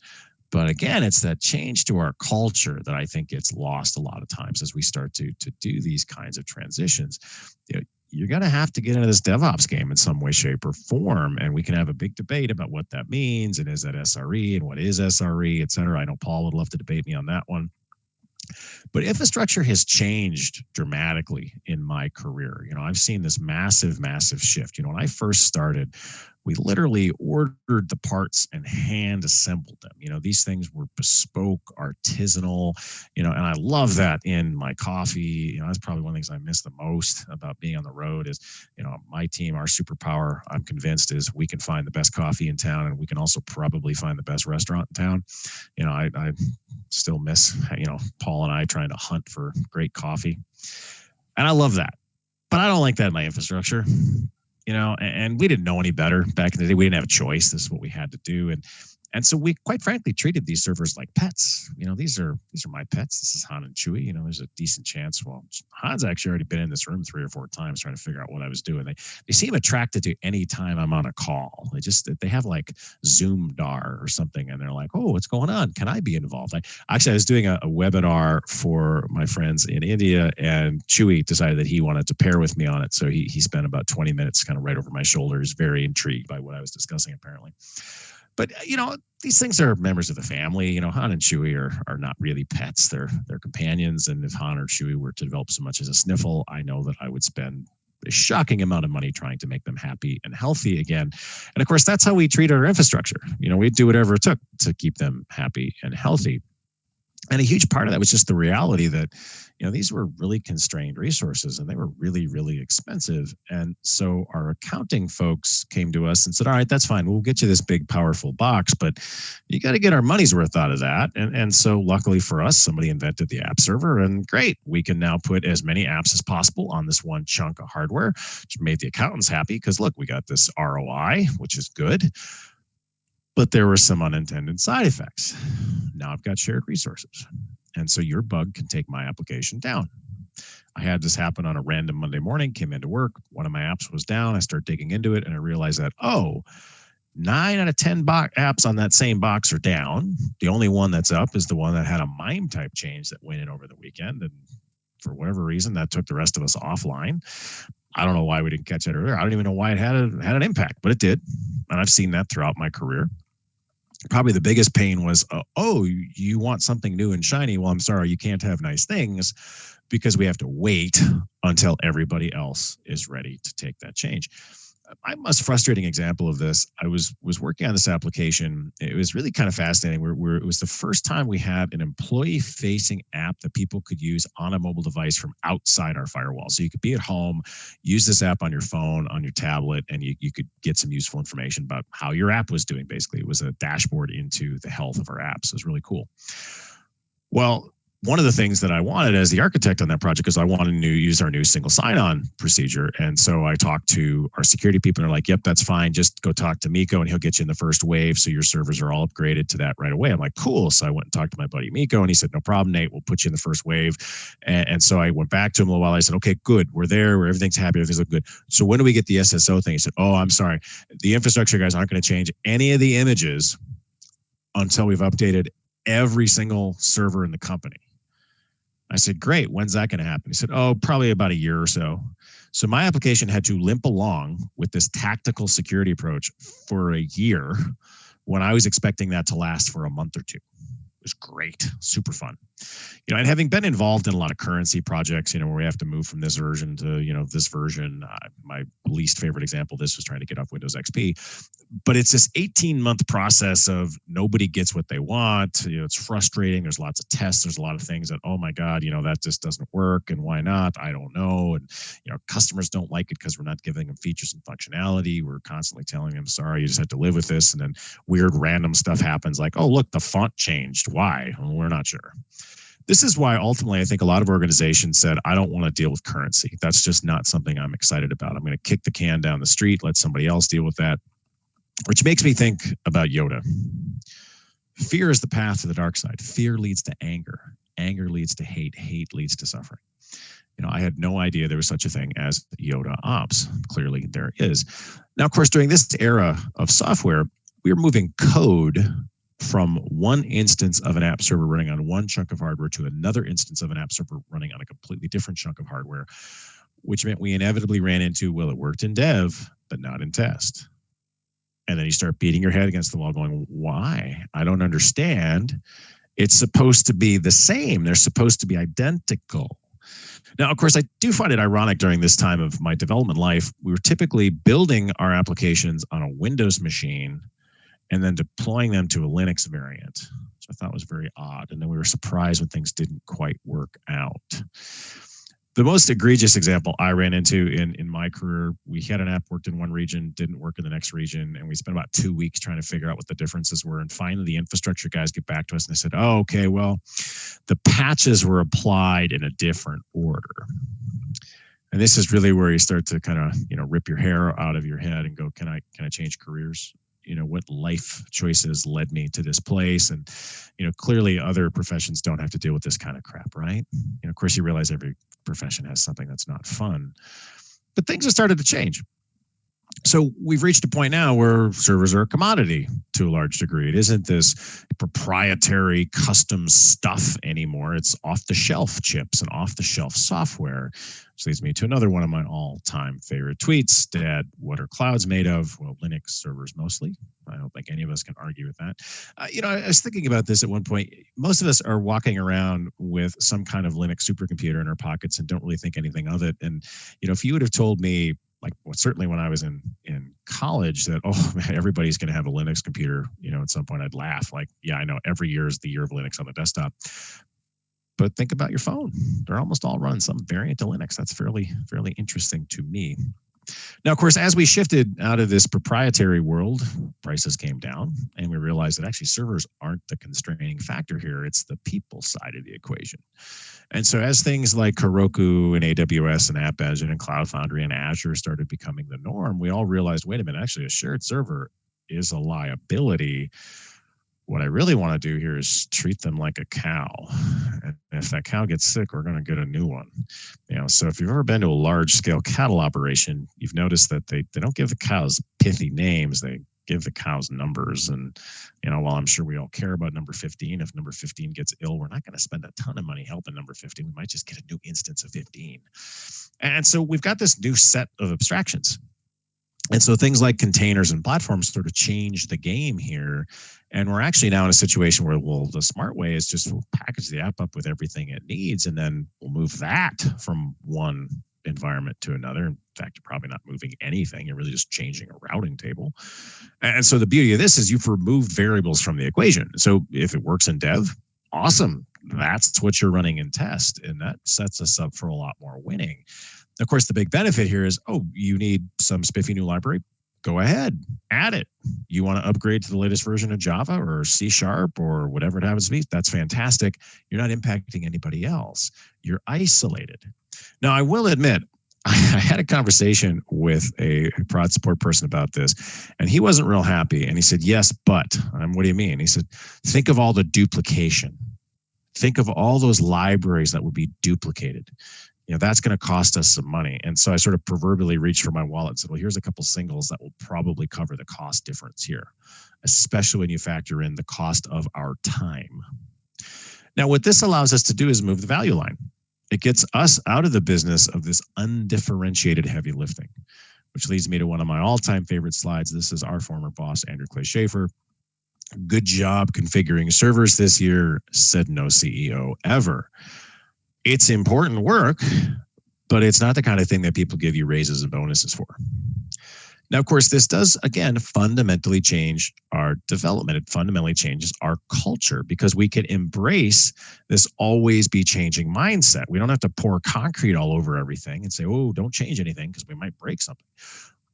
But again, it's that change to our culture that I think gets lost a lot of times as we start to do these kinds of transitions. You're going to have to get into this DevOps game in some way, shape, or form. And we can have a big debate about what that means. And is that SRE? And what is SRE, et cetera? I know Paul would love to debate me on that one. But infrastructure has changed dramatically in my career. I've seen this massive, massive shift. When I first started, we literally ordered the parts and hand assembled them. These things were bespoke, artisanal, and I love that in my coffee. That's probably one of the things I miss the most about being on the road is, my team, our superpower, I'm convinced, is we can find the best coffee in town, and we can also probably find the best restaurant in town. I still miss, Paul and I trying to hunt for great coffee. And I love that. But I don't like that in my infrastructure. And we didn't know any better back in the day. We didn't have a choice. This is what we had to do. And so we, quite frankly, treated these servers like pets. These are my pets. This is Han and Chewie. There's a decent chance. Well, Han's actually already been in this room 3 or 4 times trying to figure out what I was doing. They seem attracted to any time I'm on a call. They have like Zoom DAR or something, and they're like, "Oh, what's going on? Can I be involved?" I was doing a webinar for my friends in India, and Chewie decided that he wanted to pair with me on it. So he spent about 20 minutes kind of right over my shoulders, very intrigued by what I was discussing, apparently. But, these things are members of the family. Han and Chewie are not really pets. They're companions. And if Han or Chewie were to develop so much as a sniffle, I know that I would spend a shocking amount of money trying to make them happy and healthy again. And of course, that's how we treat our infrastructure. We'd do whatever it took to keep them happy and healthy. And a huge part of that was just the reality that, these were really constrained resources and they were really, really expensive. And so our accounting folks came to us and said, "All right, that's fine. We'll get you this big, powerful box, but you got to get our money's worth out of that." And so luckily for us, somebody invented the app server, and great. We can now put as many apps as possible on this one chunk of hardware, which made the accountants happy because look, we got this ROI, which is good. But there were some unintended side effects. Now I've got shared resources. And so your bug can take my application down. I had this happen on a random Monday morning, came into work. One of my apps was down. I started digging into it and I realized that, 9 out of 10 apps on that same box are down. The only one that's up is the one that had a MIME type change that went in over the weekend. And for whatever reason, that took the rest of us offline. I don't know why we didn't catch it earlier. I don't even know why it had an impact, but it did. And I've seen that throughout my career. Probably the biggest pain was, you want something new and shiny. Well, I'm sorry, you can't have nice things because we have to wait until everybody else is ready to take that change. My most frustrating example of this, I was working on this application. It was really kind of fascinating. It was the first time we had an employee-facing app that people could use on a mobile device from outside our firewall. So you could be at home, use this app on your phone, on your tablet, and you could get some useful information about how your app was doing. Basically, it was a dashboard into the health of our apps. It was really cool. Well, one of the things that I wanted as the architect on that project is I wanted to use our new single sign-on procedure. And so I talked to our security people, and they're like, yep, that's fine. Just go talk to Miko, and he'll get you in the first wave, so your servers are all upgraded to that right away. I'm like, cool. So I went and talked to my buddy Miko, and he said, no problem, Nate, we'll put you in the first wave. And so I went back to him a little while. I said, okay, good. We're there. Everything's happy. Everything's looking good. So when do we get the SSO thing? He said, oh, I'm sorry. The infrastructure guys aren't going to change any of the images until we've updated every single server in the company. I said, great. When's that going to happen? He said, oh, probably about a year or so. So my application had to limp along with this tactical security approach for a year when I was expecting that to last for a month or two. It was great, super fun. And having been involved in a lot of currency projects, where we have to move from this version to, this version, my least favorite example of this was trying to get off Windows XP. But it's this 18-month process of nobody gets what they want. It's frustrating. There's lots of tests. There's a lot of things that, oh my God, that just doesn't work. And why not? I don't know. And, customers don't like it because we're not giving them features and functionality. We're constantly telling them, sorry, you just have to live with this. And then weird random stuff happens like, oh, look, the font changed. Why? Well, we're not sure. This is why ultimately I think a lot of organizations said, I don't want to deal with currency. That's just not something I'm excited about. I'm going to kick the can down the street, let somebody else deal with that. Which makes me think about Yoda. Fear is the path to the dark side. Fear leads to anger. Anger leads to hate. Hate leads to suffering. I had no idea there was such a thing as Yoda Ops. Clearly there is. Now, of course, during this era of software, we were moving code from one instance of an app server running on one chunk of hardware to another instance of an app server running on a completely different chunk of hardware, which meant we inevitably ran into, well, it worked in dev, but not in test. And then you start beating your head against the wall going, why? I don't understand. It's supposed to be the same. They're supposed to be identical. Now, of course, I do find it ironic during this time of my development life, we were typically building our applications on a Windows machine and then deploying them to a Linux variant, which I thought was very odd. And then we were surprised when things didn't quite work out. The most egregious example I ran into in my career, we had an app worked in one region, didn't work in the next region, and we spent about 2 weeks trying to figure out what the differences were. And finally, the infrastructure guys get back to us and they said, oh, okay, well, the patches were applied in a different order. And this is really where you start to kind of, rip your hair out of your head and go, can I change careers? What life choices led me to this place? And, clearly other professions don't have to deal with this kind of crap, right? Of course, you realize every profession has something that's not fun, but things have started to change. So we've reached a point now where servers are a commodity to a large degree. It isn't this proprietary custom stuff anymore. It's off-the-shelf chips and off-the-shelf software. Which leads me to another one of my all-time favorite tweets. Dad, what are clouds made of? Well, Linux servers mostly. I don't think any of us can argue with that. I was thinking about this at one point. Most of us are walking around with some kind of Linux supercomputer in our pockets and don't really think anything of it. And, if you would have told me, certainly when I was in college, that, oh, man, everybody's going to have a Linux computer, at some point, I'd laugh. Yeah, I know every year is the year of Linux on the desktop. But think about your phone. They're almost all run some variant of Linux. That's fairly interesting to me. Now, of course, as we shifted out of this proprietary world, prices came down, and we realized that actually servers aren't the constraining factor here. It's the people side of the equation. And so as things like Heroku and AWS and App Engine and Cloud Foundry and Azure started becoming the norm, we all realized, wait a minute, actually a shared server is a liability. What I really want to do here is treat them like a cow. And if that cow gets sick, we're going to get a new one. So if you've ever been to a large scale cattle operation, you've noticed that they don't give the cows pithy names. They give the cows numbers. And, while I'm sure we all care about number 15, if number 15 gets ill, we're not going to spend a ton of money helping number 15. We might just get a new instance of 15. And so we've got this new set of abstractions. And so things like containers and platforms sort of change the game here. And we're actually now in a situation where, the smart way is just we'll package the app up with everything it needs, and then we'll move that from one environment to another. In fact, you're probably not moving anything. You're really just changing a routing table. And so the beauty of this is you've removed variables from the equation. So if it works in dev, awesome. That's what you're running in test. And that sets us up for a lot more winning. Of course, the big benefit here is, you need some spiffy new library. go ahead, add it. You want to upgrade to the latest version of Java or C# or whatever it happens to be, that's fantastic. You're not impacting anybody else. You're isolated. Now, I will admit, I had a conversation with a prod support person about this, and he wasn't real happy. And he said, yes, but what do you mean? He said, think of all the duplication. Think of all those libraries that would be duplicated. That's going to cost us some money. And so I sort of proverbially reached for my wallet and said, well, here's a couple singles that will probably cover the cost difference here, especially when you factor in the cost of our time. Now, what this allows us to do is move the value line. It gets us out of the business of this undifferentiated heavy lifting, which leads me to one of my all-time favorite slides. This is our former boss, Andrew Clay Schaefer. Good job configuring servers this year, said no CEO ever. It's important work, but it's not the kind of thing that people give you raises and bonuses for. Now, of course, this does, again, fundamentally change our development. It fundamentally changes our culture because we can embrace this always be changing mindset. We don't have to pour concrete all over everything and say, oh, don't change anything because we might break something.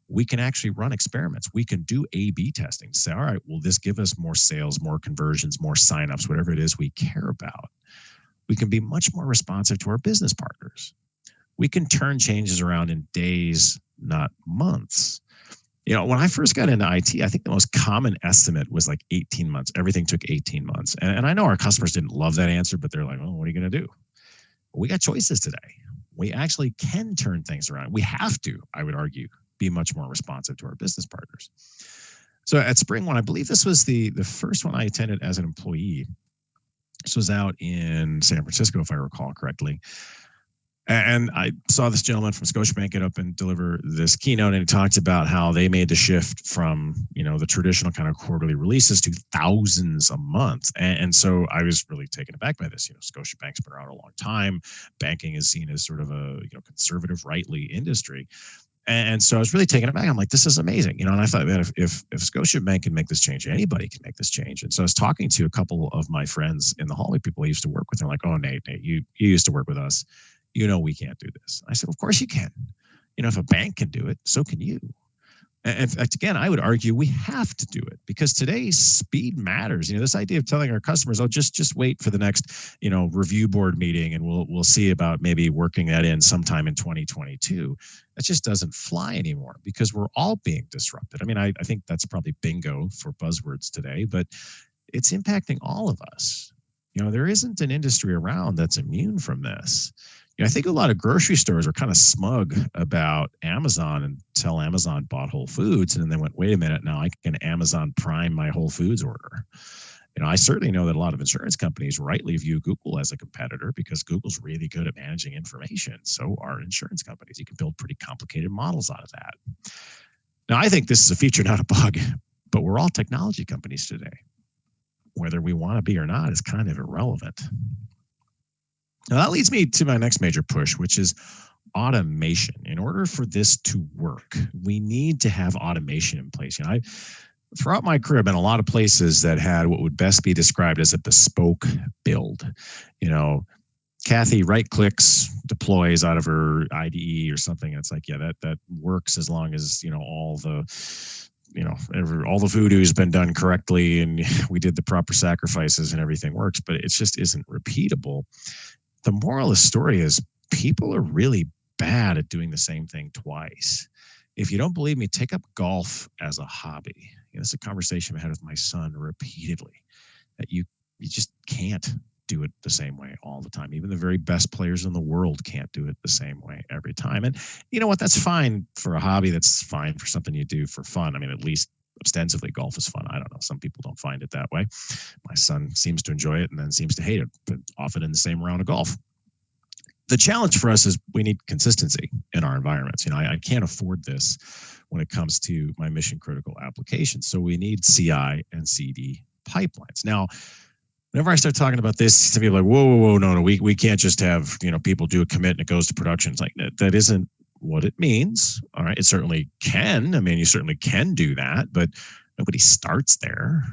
We can actually run experiments. We can do A/B testing. Say, all right, will this give us more sales, more conversions, more signups, whatever it is we care about? We can be much more responsive to our business partners. We can turn changes around in days, not months. When I first got into IT, I think the most common estimate was like 18 months. Everything took 18 months. And I know our customers didn't love that answer, but they're like, oh, what are you going to do? Well, we got choices today. We actually can turn things around. We have to, I would argue, be much more responsive to our business partners. So at Spring One, I believe this was the first one I attended as an employee. This was out in San Francisco, if I recall correctly. And I saw this gentleman from Scotiabank get up and deliver this keynote, and he talked about how they made the shift from, the traditional kind of quarterly releases to thousands a month. And so I was really taken aback by this. Scotiabank's been around a long time. Banking is seen as sort of a conservative, rightly industry. And so I was really taken aback. I'm like, this is amazing. And I thought that if Scotiabank can make this change, anybody can make this change. And so I was talking to a couple of my friends in the hallway, people I used to work with. They're like, oh, Nate, you used to work with us. We can't do this. I said, of course you can. If a bank can do it, so can you. And in fact, again, I would argue we have to do it because today speed matters. This idea of telling our customers, oh, just wait for the next, review board meeting and we'll see about maybe working that in sometime in 2022. That just doesn't fly anymore because we're all being disrupted. I think that's probably bingo for buzzwords today, but it's impacting all of us. There isn't an industry around that's immune from this. I think a lot of grocery stores are kind of smug about Amazon until Amazon bought Whole Foods. And then they went, wait a minute, now I can Amazon Prime my Whole Foods order. I certainly know that a lot of insurance companies rightly view Google as a competitor because Google's really good at managing information. So are insurance companies. You can build pretty complicated models out of that. Now, I think this is a feature, not a bug, but we're all technology companies today. Whether we want to be or not is kind of irrelevant. Now, that leads me to my next major push, which is automation. In order for this to work, we need to have automation in place. Throughout my career, I've been a lot of places that had what would best be described as a bespoke build. Kathy right-clicks, deploys out of her IDE or something, and it's like, yeah, that works as long as all the voodoo's been done correctly and we did the proper sacrifices and everything works, but it just isn't repeatable. The moral of the story is people are really bad at doing the same thing twice. If you don't believe me, take up golf as a hobby. It's a conversation I had with my son repeatedly, that you just can't do it the same way all the time. Even the very best players in the world can't do it the same way every time. And you know what? That's fine for a hobby. That's fine for something you do for fun. At least ostensibly golf is fun. I don't know. Some people don't find it that way. My son seems to enjoy it and then seems to hate it, but often in the same round of golf. The challenge for us is we need consistency in our environments. I can't afford this when it comes to my mission critical applications. So we need CI and CD pipelines. Now, whenever I start talking about this, some people are like, whoa, no, we can't just have, people do a commit and it goes to production. It's like, that isn't what it means. All right. It certainly can. You certainly can do that, but nobody starts there.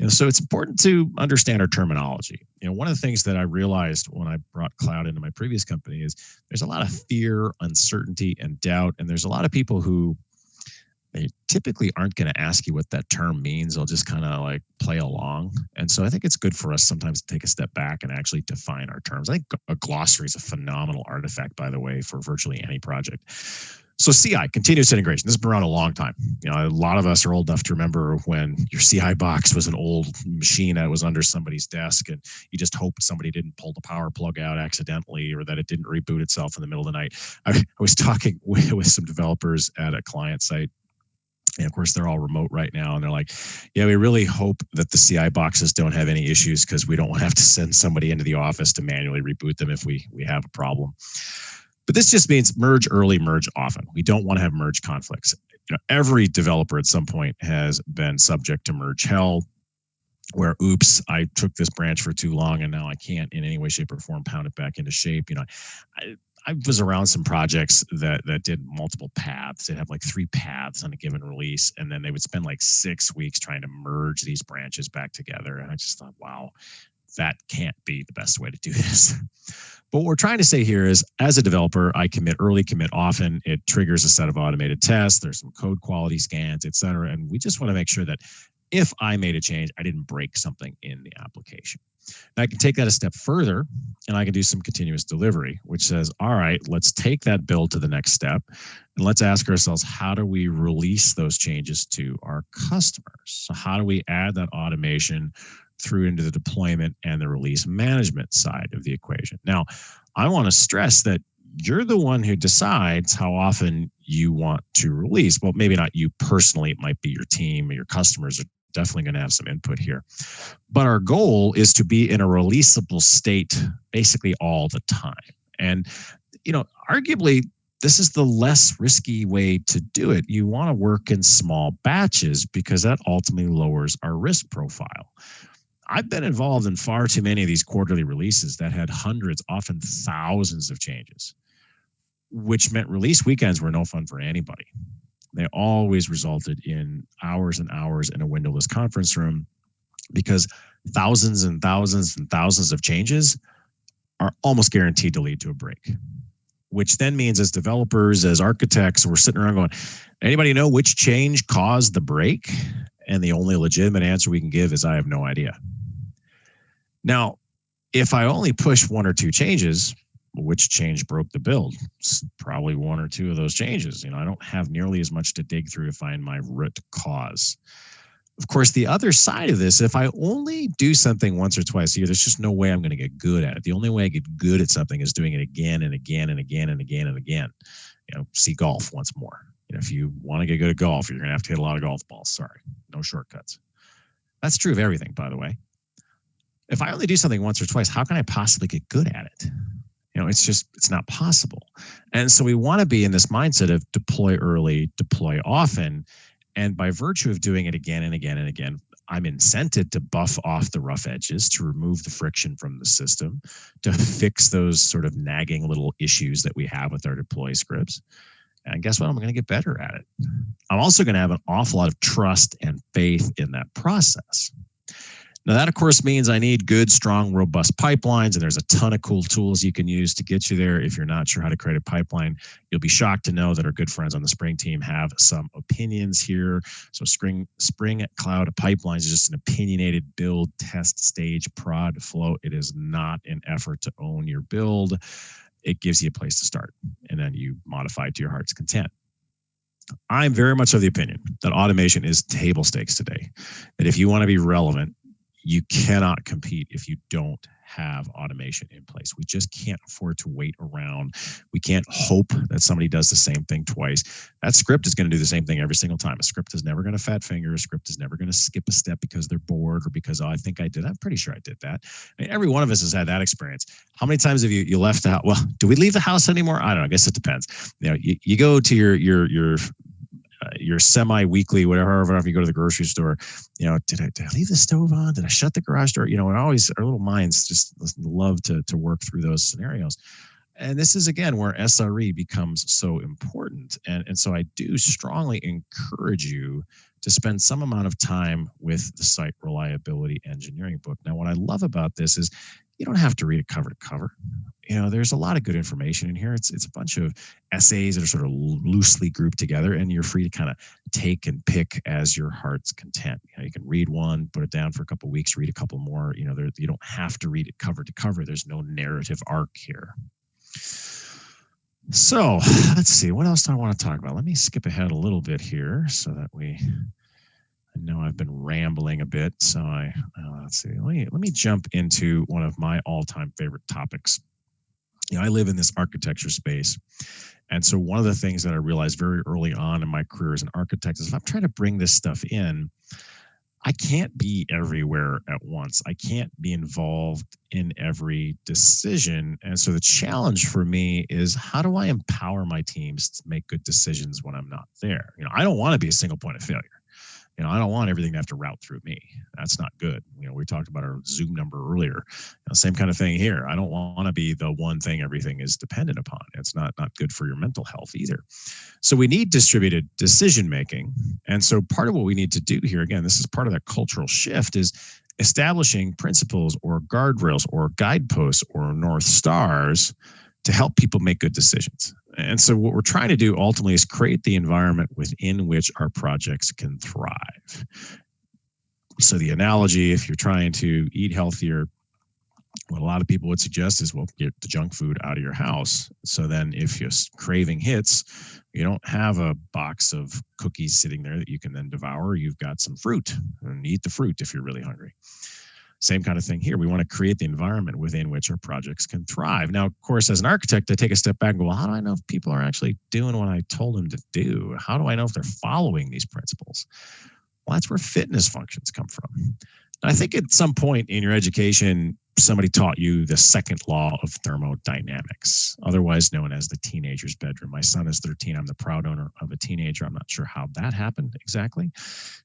So it's important to understand our terminology. One of the things that I realized when I brought cloud into my previous company is there's a lot of fear, uncertainty, and doubt. And there's a lot of people who, they typically aren't going to ask you what that term means. They'll just kind of like play along. And so I think it's good for us sometimes to take a step back and actually define our terms. I think a glossary is a phenomenal artifact, by the way, for virtually any project. So CI, continuous integration. This has been around a long time. You know, a lot of us are old enough to remember when your CI box was an old machine that was under somebody's desk, and you just hoped somebody didn't pull the power plug out accidentally, or that it didn't reboot itself in the middle of the night. I was talking with some developers at a client site, and of course, they're all remote right now. And they're like, yeah, we really hope that the CI boxes don't have any issues, because we don't want to have to send somebody into the office to manually reboot them if we have a problem. But this just means merge early, merge often. We don't want to have merge conflicts. You know, every developer at some point has been subject to merge hell, where, oops, I took this branch for too long and now I can't in any way, shape, or form pound it back into shape. You know, I was around some projects that did multiple paths. They'd have like 3 paths on a given release, and then they would spend like 6 weeks trying to merge these branches back together. And I just thought, wow, that can't be the best way to do this. But what we're trying to say here is, as a developer, I commit early, commit often. It triggers a set of automated tests. There's some code quality scans, et cetera. And we just want to make sure that if I made a change, I didn't break something in the application. Now, I can take that a step further, and I can do some continuous delivery, which says, all right, let's take that build to the next step, and let's ask ourselves, how do we release those changes to our customers? So how do we add that automation through into the deployment and the release management side of the equation? Now, I want to stress that you're the one who decides how often you want to release. Well, maybe not you personally. It might be your team or your customers are definitely going to have some input here. But our goal is to be in a releasable state basically all the time. And, you know, arguably, this is the less risky way to do it. You want to work in small batches because that ultimately lowers our risk profile. I've been involved in far too many of these quarterly releases that had hundreds, often thousands of changes, which meant release weekends were no fun for anybody. They always resulted in hours and hours in a windowless conference room, because thousands and thousands and thousands of changes are almost guaranteed to lead to a break, which then means as developers, as architects, we're sitting around going, anybody know which change caused the break? And the only legitimate answer we can give is, I have no idea. Now, if I only push 1 or 2 changes, which change broke the build? It's probably 1 or 2 of those changes. You know, I don't have nearly as much to dig through to find my root cause. Of course, the other side of this, if I only do something once or twice a year, there's just no way I'm going to get good at it. The only way I get good at something is doing it again and again and again and again and again. You know, see golf once more. You know, if you want to get good at golf, you're going to have to hit a lot of golf balls. Sorry, no shortcuts. That's true of everything, by the way. If I only do something once or twice, how can I possibly get good at it? You know, it's not possible. And so we want to be in this mindset of deploy early, deploy often. And by virtue of doing it again and again and again, I'm incented to buff off the rough edges, to remove the friction from the system, to fix those sort of nagging little issues that we have with our deploy scripts. And guess what? I'm going to get better at it. I'm also going to have an awful lot of trust and faith in that process. Now, that, of course, means I need good, strong, robust pipelines, and there's a ton of cool tools you can use to get you there. If you're not sure how to create a pipeline, you'll be shocked to know that our good friends on the Spring team have some opinions here. So Spring Cloud Pipelines is just an opinionated build, test, stage, prod, flow. It is not an effort to own your build. It gives you a place to start, and then you modify it to your heart's content. I'm very much of the opinion that automation is table stakes today. That if you want to be relevant, you cannot compete if you don't have automation in place. We just can't afford to wait around. We can't hope that somebody does the same thing twice. That script is going to do the same thing every single time. A script is never going to fat finger. A script is never going to skip a step because they're bored or because, oh, I think I did. I'm pretty sure I did that. I mean, every one of us has had that experience. How many times have you left the house? Well, do we leave the house anymore? I don't know. I guess it depends. You know, you go to your semi-weekly, whatever you go to the grocery store, you know, did I leave the stove on? Did I shut the garage door? You know, and always our little minds just love to work through those scenarios. And this is, again, where SRE becomes so important. And so I do strongly encourage you to spend some amount of time with the Site Reliability Engineering book. Now, what I love about this is you don't have to read it cover to cover. there's a lot of good information in here. It's a bunch of essays that are sort of loosely grouped together, and you're free to kind of take and pick as your heart's content. You can read one, put it down for a couple of weeks, read a couple more. You don't have to read it cover to cover. There's no narrative arc here. So let's see, what else do I want to talk about? Let me skip ahead a little bit here so that I know I've been rambling a bit. So let's see, let me jump into one of my all-time favorite topics. I live in this architecture space. And so one of the things that I realized very early on in my career as an architect is if I'm trying to bring this stuff in, I can't be everywhere at once. I can't be involved in every decision. And so the challenge for me is, how do I empower my teams to make good decisions when I'm not there? I don't want to be a single point of failure. I don't want everything to have to route through me. That's not good. We talked about our Zoom number earlier. Same kind of thing here. I don't want to be the one thing everything is dependent upon. It's not good for your mental health either. So we need distributed decision making. And so part of what we need to do here, again, this is part of that cultural shift, is establishing principles or guardrails or guideposts or North Stars to help people make good decisions. And so what we're trying to do ultimately is create the environment within which our projects can thrive. So the analogy, if you're trying to eat healthier, what a lot of people would suggest is, well, get the junk food out of your house. So then if your craving hits, you don't have a box of cookies sitting there that you can then devour. You've got some fruit, and eat the fruit if you're really hungry. Same kind of thing here. We want to create the environment within which our projects can thrive. Now, of course, as an architect, I take a step back and go, well, how do I know if people are actually doing what I told them to do? How do I know if they're following these principles? Well, that's where fitness functions come from. And I think at some point in your education, somebody taught you the second law of thermodynamics, otherwise known as the teenager's bedroom. My son is 13. I'm the proud owner of a teenager. I'm not sure how that happened exactly.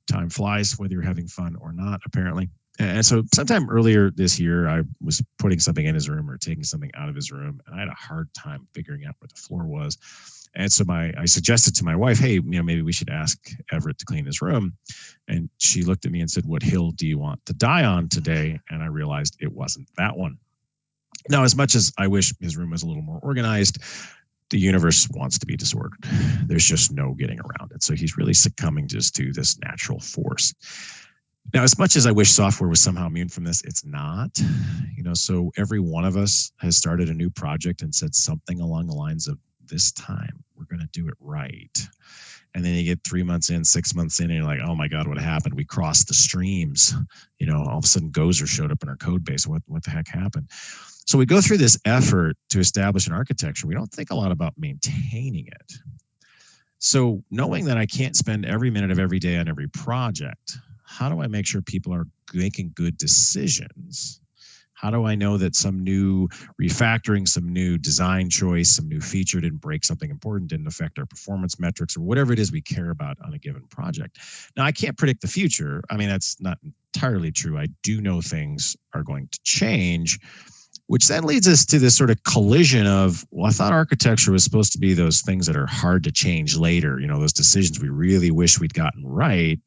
Time flies, whether you're having fun or not, apparently. And so sometime earlier this year, I was putting something in his room or taking something out of his room, and I had a hard time figuring out where the floor was. And so I suggested to my wife, hey, maybe we should ask Everett to clean his room. And she looked at me and said, what hill do you want to die on today? And I realized it wasn't that one. Now, as much as I wish his room was a little more organized, the universe wants to be disordered. There's just no getting around it. So he's really succumbing just to this natural force. Now, as much as I wish software was somehow immune from this, it's not. So every one of us has started a new project and said something along the lines of, this time we're going to do it right. And then you get 3 months in, 6 months in, and you're like, oh my God, what happened? We crossed the streams. All of a sudden Gozer showed up in our code base. What the heck happened? So we go through this effort to establish an architecture. We don't think a lot about maintaining it. So knowing that I can't spend every minute of every day on every project, how do I make sure people are making good decisions? How do I know that some new refactoring, some new design choice, some new feature didn't break something important, didn't affect our performance metrics, or whatever it is we care about on a given project? Now, I can't predict the future. I mean, that's not entirely true. I do know things are going to change, which then leads us to this sort of collision of, well, I thought architecture was supposed to be those things that are hard to change later, those decisions we really wish we'd gotten right.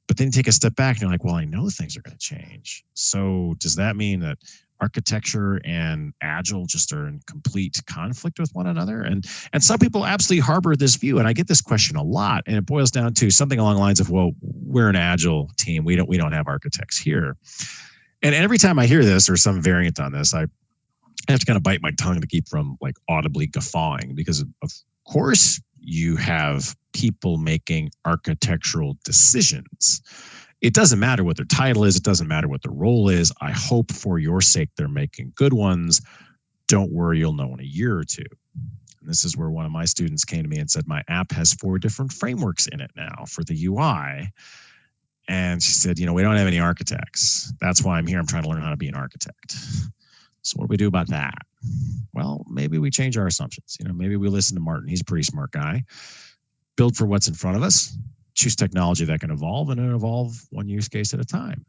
But then you take a step back and you're like, well, I know things are going to change. So does that mean that architecture and Agile just are in complete conflict with one another? And some people absolutely harbor this view. And I get this question a lot. And it boils down to something along the lines of, well, we're an Agile team. We don't have architects here. And every time I hear this or some variant on this, I have to kind of bite my tongue to keep from like audibly guffawing, because of course you have people making architectural decisions. It doesn't matter what their title is. It doesn't matter what their role is. I hope for your sake they're making good ones. Don't worry, you'll know in a year or two. And this is where one of my students came to me and said, my app has 4 different frameworks in it now for the UI. And she said, we don't have any architects. That's why I'm here. I'm trying to learn how to be an architect. So what do we do about that? Well, maybe we change our assumptions. Maybe we listen to Martin. He's a pretty smart guy. Build for what's in front of us. Choose technology that can evolve, and then evolve one use case at a time.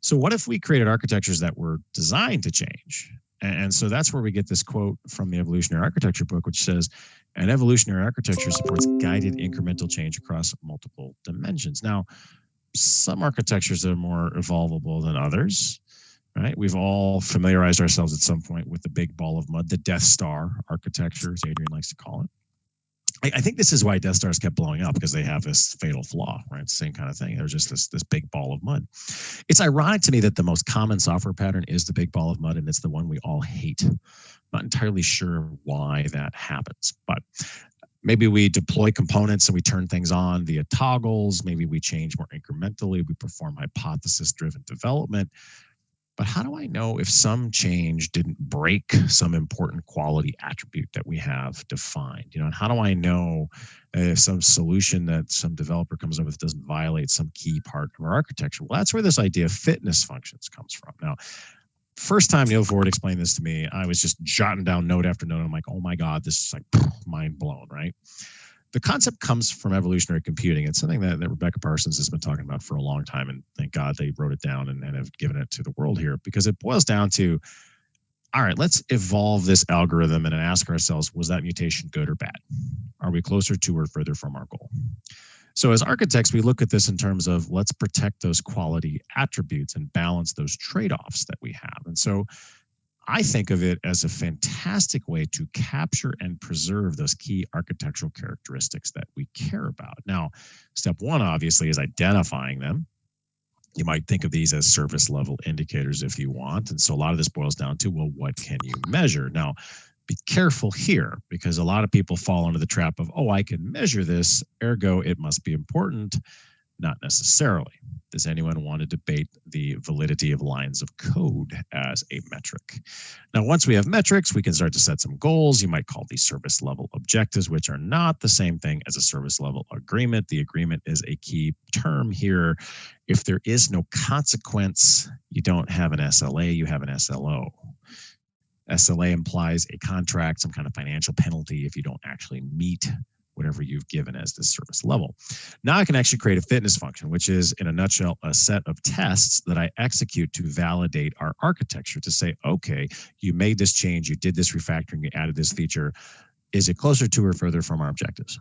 So what if we created architectures that were designed to change? And so that's where we get this quote from the Evolutionary Architecture book, which says, an evolutionary architecture supports guided incremental change across multiple dimensions. Now, some architectures are more evolvable than others. right? We've all familiarized ourselves at some point with the big ball of mud, the Death Star architecture, as Adrian likes to call it. I think this is why Death Stars kept blowing up, because they have this fatal flaw, right? Same kind of thing. They're just this big ball of mud. It's ironic to me that the most common software pattern is the big ball of mud, and it's the one we all hate. Not entirely sure why that happens, but maybe we deploy components and we turn things on via toggles. Maybe we change more incrementally. We perform hypothesis-driven development. But how do I know if some change didn't break some important quality attribute that we have defined? And how do I know if some solution that some developer comes up with doesn't violate some key part of our architecture? Well, that's where this idea of fitness functions comes from. Now, first time Neil Ford explained this to me, I was just jotting down note after note. I'm like, oh my God, this is like mind blown, right? The concept comes from evolutionary computing. It's something that Rebecca Parsons has been talking about for a long time, and thank God they wrote it down and have given it to the world here, because it boils down to, all right, let's evolve this algorithm and ask ourselves, was that mutation good or bad? Are we closer to or further from our goal? So as architects, we look at this in terms of let's protect those quality attributes and balance those trade-offs that we have. And so I think of it as a fantastic way to capture and preserve those key architectural characteristics that we care about. Now, step one, obviously, is identifying them. You might think of these as service level indicators if you want. And so a lot of this boils down to, well, what can you measure? Now, be careful here, because a lot of people fall into the trap of, oh, I can measure this, ergo it must be important. Not necessarily. Does anyone want to debate the validity of lines of code as a metric? Now, once we have metrics, we can start to set some goals. You might call these service level objectives, which are not the same thing as a service level agreement. The agreement is a key term here. If there is no consequence, you don't have an SLA, you have an SLO. SLA implies a contract, some kind of financial penalty if you don't actually meet whatever you've given as the service level. Now I can actually create a fitness function, which is, in a nutshell, a set of tests that I execute to validate our architecture, to say, okay, you made this change, you did this refactoring, you added this feature. Is it closer to or further from our objectives?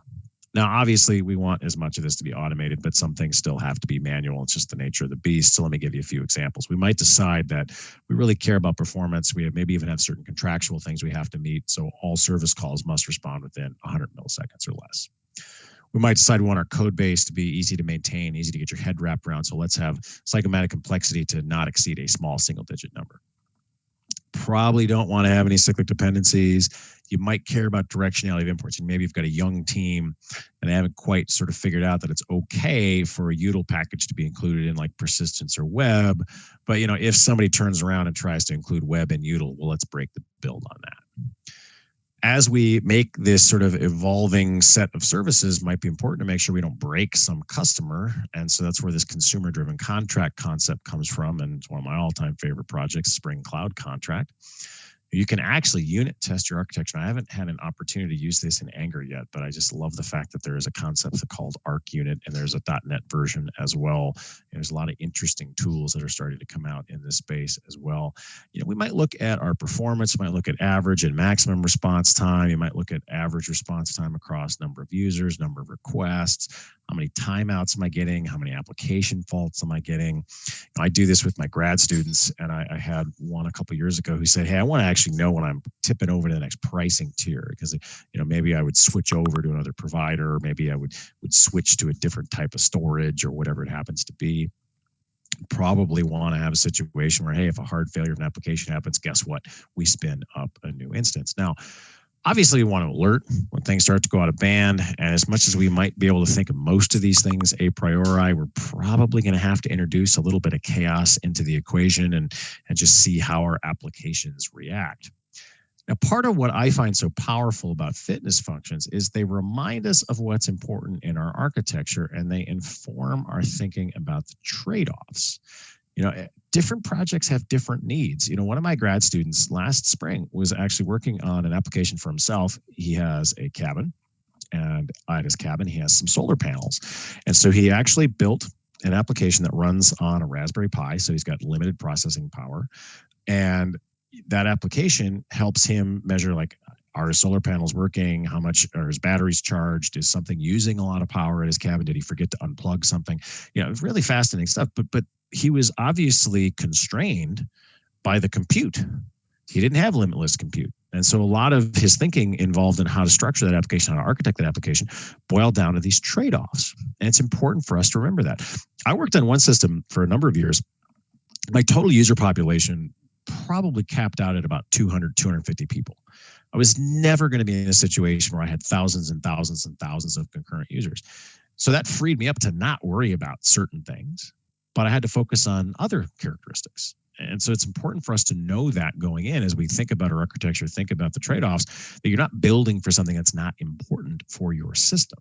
Now, obviously, we want as much of this to be automated, but some things still have to be manual. It's just the nature of the beast. So let me give you a few examples. We might decide that we really care about performance. We maybe even have certain contractual things we have to meet. So all service calls must respond within 100 milliseconds or less. We might decide we want our code base to be easy to maintain, easy to get your head wrapped around. So let's have psychomatic complexity to not exceed a small single-digit number. Probably don't want to have any cyclic dependencies. You might care about directionality of imports. And maybe you've got a young team and they haven't quite sort of figured out that it's okay for a util package to be included in like persistence or web. But if somebody turns around and tries to include web and util, well, let's break the build on that. As we make this sort of evolving set of services, might be important to make sure we don't break some customer. And so that's where this consumer-driven contract concept comes from. And it's one of my all-time favorite projects, Spring Cloud Contract. You can actually unit test your architecture. I haven't had an opportunity to use this in Anger yet, but I just love the fact that there is a concept called Arc Unit, and there's a .NET version as well. There's a lot of interesting tools that are starting to come out in this space as well. We might look at our performance, we might look at average and maximum response time. You might look at average response time across number of users, number of requests. How many timeouts am I getting? How many application faults am I getting? I do this with my grad students, and I had one a couple of years ago who said, hey, I want to actually know when I'm tipping over to the next pricing tier, because maybe I would switch over to another provider, or maybe I would switch to a different type of storage or whatever it happens to be. Probably want to have a situation where, hey, if a hard failure of an application happens, guess what? We spin up a new instance. Now, obviously, we want to alert when things start to go out of band. And as much as we might be able to think of most of these things a priori, we're probably going to have to introduce a little bit of chaos into the equation and just see how our applications react. Now, part of what I find so powerful about fitness functions is they remind us of what's important in our architecture, and they inform our thinking about the trade-offs. Different projects have different needs. One of my grad students last spring was actually working on an application for himself. He has a cabin, and at his cabin, he has some solar panels. And so he actually built an application that runs on a Raspberry Pi. So he's got limited processing power. And that application helps him measure, like, are his solar panels working? How much are his batteries charged? Is something using a lot of power at his cabin? Did he forget to unplug something? It's really fascinating stuff. But he was obviously constrained by the compute. He didn't have limitless compute. And so a lot of his thinking involved in how to structure that application, how to architect that application, boiled down to these trade-offs. And it's important for us to remember that. I worked on one system for a number of years. My total user population probably capped out at about 200, 250 people. I was never going to be in a situation where I had thousands and thousands and thousands of concurrent users. So that freed me up to not worry about certain things, but I had to focus on other characteristics. And so it's important for us to know that going in as we think about our architecture, think about the trade-offs, that you're not building for something that's not important for your system.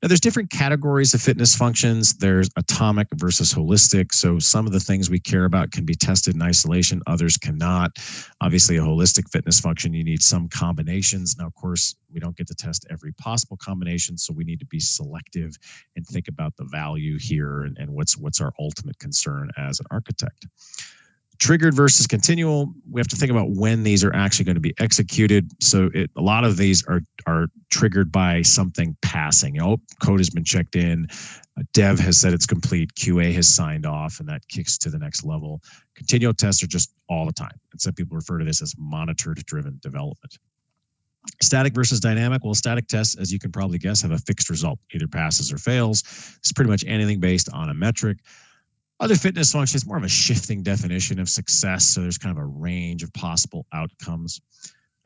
Now, there's different categories of fitness functions. There's atomic versus holistic. So some of the things we care about can be tested in isolation. Others cannot. Obviously, a holistic fitness function, you need some combinations. Now, of course, we don't get to test every possible combination, so we need to be selective and think about the value here and what's our ultimate concern as an architect. Triggered versus continual, we have to think about when these are actually going to be executed. So a lot of these are triggered by something passing. Code has been checked in, dev has said it's complete, QA has signed off, and that kicks to the next level. Continual tests are just all the time. And some people refer to this as monitored-driven development. Static versus dynamic. Well, static tests, as you can probably guess, have a fixed result, either passes or fails. It's pretty much anything based on a metric. Other fitness functions, more of a shifting definition of success. So there's kind of a range of possible outcomes.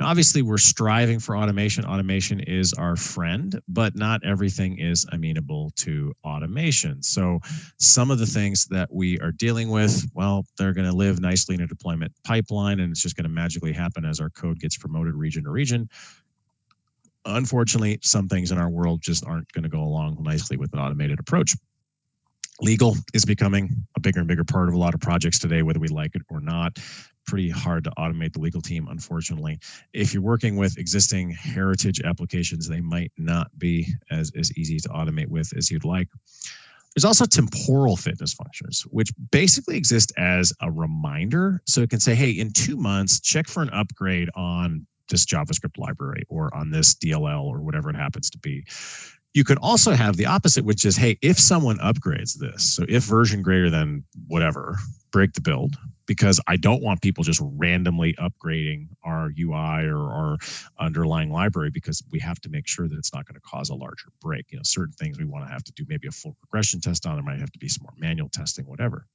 Now, obviously, we're striving for automation. Automation is our friend, but not everything is amenable to automation. So some of the things that we are dealing with, well, they're going to live nicely in a deployment pipeline, and it's just going to magically happen as our code gets promoted region to region. Unfortunately, some things in our world just aren't going to go along nicely with an automated approach. Legal is becoming a bigger and bigger part of a lot of projects today, whether we like it or not. Pretty hard to automate the legal team, unfortunately. If you're working with existing heritage applications, they might not be as easy to automate with as you'd like. There's also temporal fitness functions, which basically exist as a reminder. So it can say, hey, in 2 months, check for an upgrade on this JavaScript library or on this DLL or whatever it happens to be. You could also have the opposite, which is, hey, if someone upgrades this, so if version greater than whatever, break the build, because I don't want people just randomly upgrading our UI or our underlying library, because we have to make sure that it's not going to cause a larger break. You know, certain things we want to have to do maybe a full regression test on. There might have to be some more manual testing, whatever.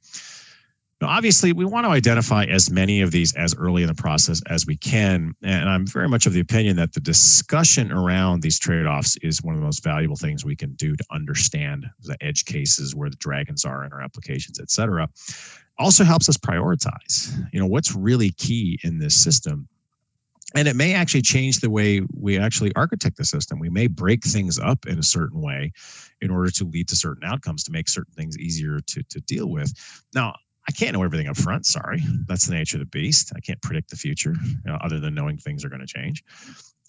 Now, obviously, we want to identify as many of these as early in the process as we can. And I'm very much of the opinion that the discussion around these trade-offs is one of the most valuable things we can do to understand the edge cases, where the dragons are in our applications, et cetera. Also helps us prioritize, you know, what's really key in this system. And it may actually change the way we actually architect the system. We may break things up in a certain way in order to lead to certain outcomes, to make certain things easier to deal with. Now, I can't know everything up front. Sorry. That's the nature of the beast. I can't predict the future, you know, other than knowing things are going to change.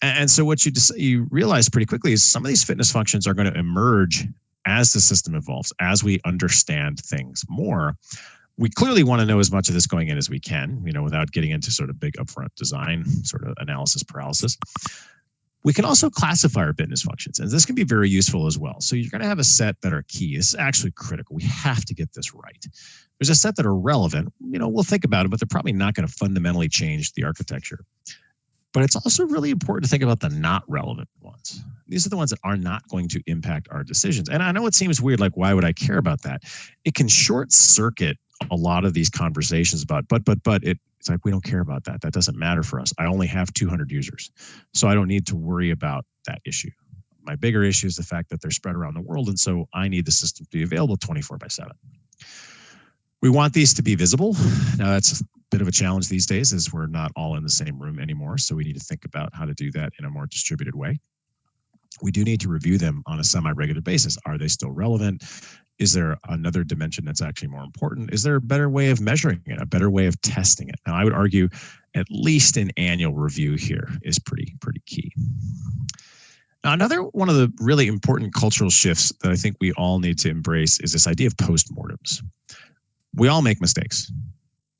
And so what you realize pretty quickly is some of these fitness functions are going to emerge as the system evolves, as we understand things more. We clearly want to know as much of this going in as we can, you know, without getting into sort of big upfront design, sort of analysis paralysis. We can also classify our fitness functions, and this can be very useful as well. So you're going to have a set that are key. This is actually critical. We have to get this right. There's a set that are relevant. You know, we'll think about it, but they're probably not going to fundamentally change the architecture. But it's also really important to think about the not relevant ones. These are the ones that are not going to impact our decisions. And I know it seems weird, like, why would I care about that? It can short circuit a lot of these conversations about, but it's like, we don't care about that. That doesn't matter for us. I only have 200 users, so I don't need to worry about that issue. My bigger issue is the fact that they're spread around the world, and so I need the system to be available 24/7. We want these to be visible. Now, that's a bit of a challenge these days, as we're not all in the same room anymore, so we need to think about how to do that in a more distributed way. We do need to review them on a semi-regular basis. Are they still relevant? Is there another dimension that's actually more important? Is there a better way of measuring it, a better way of testing it? Now, I would argue at least an annual review here is pretty key. Now, another one of the really important cultural shifts that I think we all need to embrace is this idea of postmortems. We all make mistakes.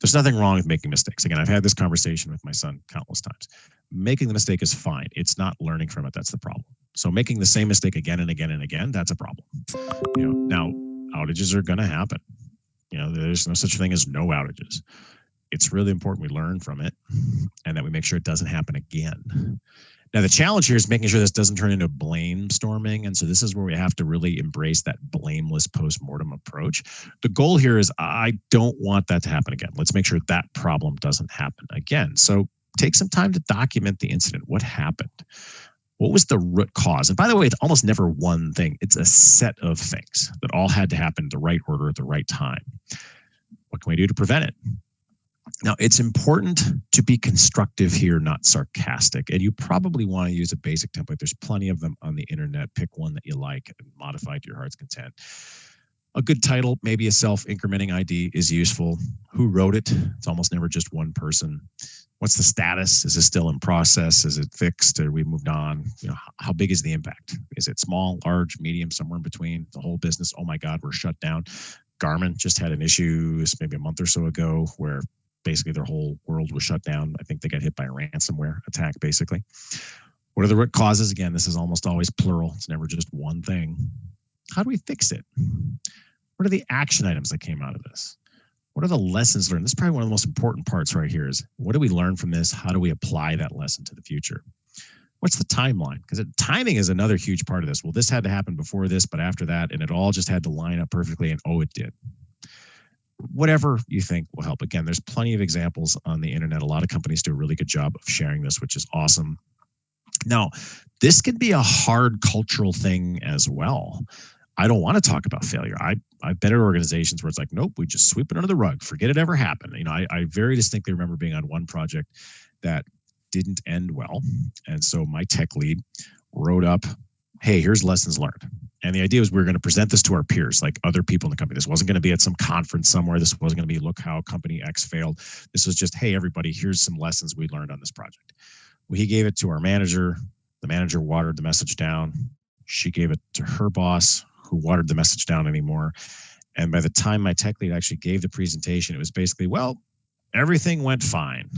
There's nothing wrong with making mistakes. Again, I've had this conversation with my son countless times. Making the mistake is fine. It's not learning from it that's the problem. So making the same mistake again and again and again, that's a problem. You know, now outages are going to happen. You know, there's no such thing as no outages. it's really important we learn from it and that we make sure it doesn't happen again. Now, the challenge here is making sure this doesn't turn into blame storming. And so this is where we have to really embrace that blameless postmortem approach. The goal here is I don't want that to happen again. Let's make sure that problem doesn't happen again. So take some time to document the incident. What happened? What was the root cause? And by the way, it's almost never one thing. It's a set of things that all had to happen in the right order at the right time. What can we do to prevent it? Now, it's important to be constructive here, not sarcastic. And you probably want to use a basic template. There's plenty of them on the internet. Pick one that you like and modify to your heart's content. A good title, maybe a self-incrementing ID is useful. Who wrote it? It's almost never just one person. What's the status? Is it still in process? Is it fixed? Or we moved on? How big is the impact? Is it small, large, medium, somewhere in between? The whole business, oh my God, we're shut down. Garmin just had an issue maybe a month or so ago where basically their whole world was shut down. I think they got hit by a ransomware attack, basically. What are the root causes? Again, this is almost always plural. It's never just one thing. How do we fix it? What are the action items that came out of this? What are the lessons learned? This is probably one of the most important parts right here is what do we learn from this? How do we apply that lesson to the future? What's the timeline? Because timing is another huge part of this. Well, this had to happen before this, but after that, and it all just had to line up perfectly, and oh, it did. Whatever you think will help. Again, there's plenty of examples on the internet. A lot of companies do a really good job of sharing this, which is awesome. Now, this can be a hard cultural thing as well. I don't want to talk about failure. I've been at organizations where it's like, nope, we just sweep it under the rug. Forget it ever happened. I very distinctly remember being on one project that didn't end well. And so my tech lead wrote up, hey, here's lessons learned. And the idea was we were going to present this to our peers, like other people in the company. This wasn't going to be at some conference somewhere. This wasn't going to be, look how company X failed. This was just, hey, everybody, here's some lessons we learned on this project. Well, he gave it to our manager. The manager watered the message down. She gave it to her boss, who watered the message down anymore. And by the time my tech lead actually gave the presentation, it was basically, well, everything went fine.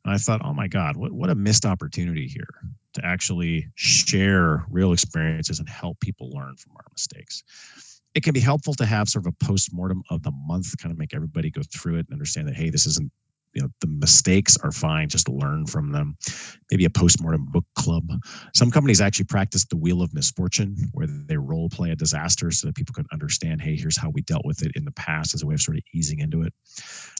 And I thought, oh my God, what a missed opportunity here to actually share real experiences and help people learn from our mistakes. It can be helpful to have sort of a postmortem of the month, kind of make everybody go through it and understand that, hey, this isn't, the mistakes are fine, just learn from them. Maybe a postmortem book club. Some companies actually practice the wheel of misfortune, where they role play a disaster so that people can understand, hey, here's how we dealt with it in the past, as a way of sort of easing into it.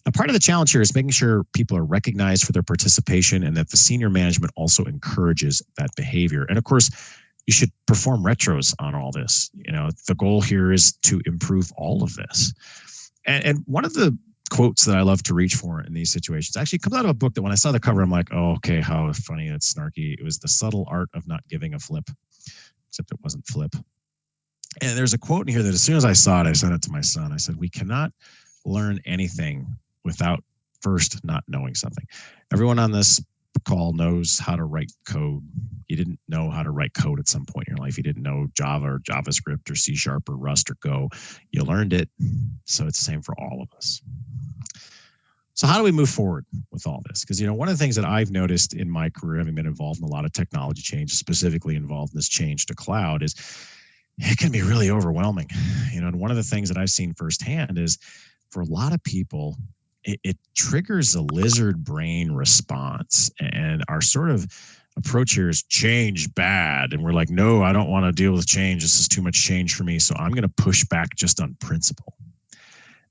Now, part of the challenge here is making sure people are recognized for their participation and that the senior management also encourages that behavior. And of course, you should perform retros on all this. The goal here is to improve all of this. And one of the quotes that I love to reach for in these situations actually comes out of a book that when I saw the cover, I'm like, oh, okay, how funny, that's snarky. It was The Subtle Art of Not Giving a Flip, except it wasn't flip. And there's a quote in here that as soon as I saw it, I sent it to my son. I said, we cannot learn anything without first not knowing something. Everyone on this call knows how to write code. You didn't know how to write code at some point in your life. You didn't know Java or JavaScript or C# or Rust or Go. You learned it. So it's the same for all of us. So how do we move forward with all this? Because, one of the things that I've noticed in my career, having been involved in a lot of technology changes, specifically involved in this change to cloud, is it can be really overwhelming. And one of the things that I've seen firsthand is for a lot of people, it triggers a lizard brain response. And our sort of approach here is change bad. And we're like, no, I don't want to deal with change. This is too much change for me. So I'm going to push back just on principle.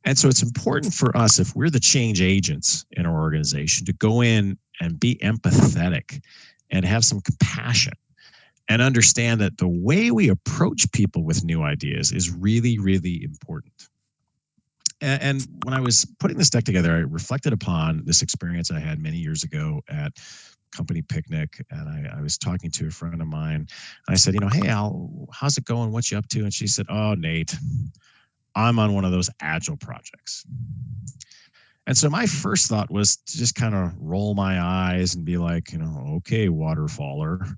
And so it's important for us, if we're the change agents in our organization, to go in and be empathetic and have some compassion and understand that the way we approach people with new ideas is really, really important. And when I was putting this deck together, I reflected upon this experience I had many years ago at company picnic. And I was talking to a friend of mine. And I said, hey, Al, how's it going? What you up to? And she said, oh, Nate, I'm on one of those Agile projects. And so my first thought was to just kind of roll my eyes and be like, okay, waterfaller.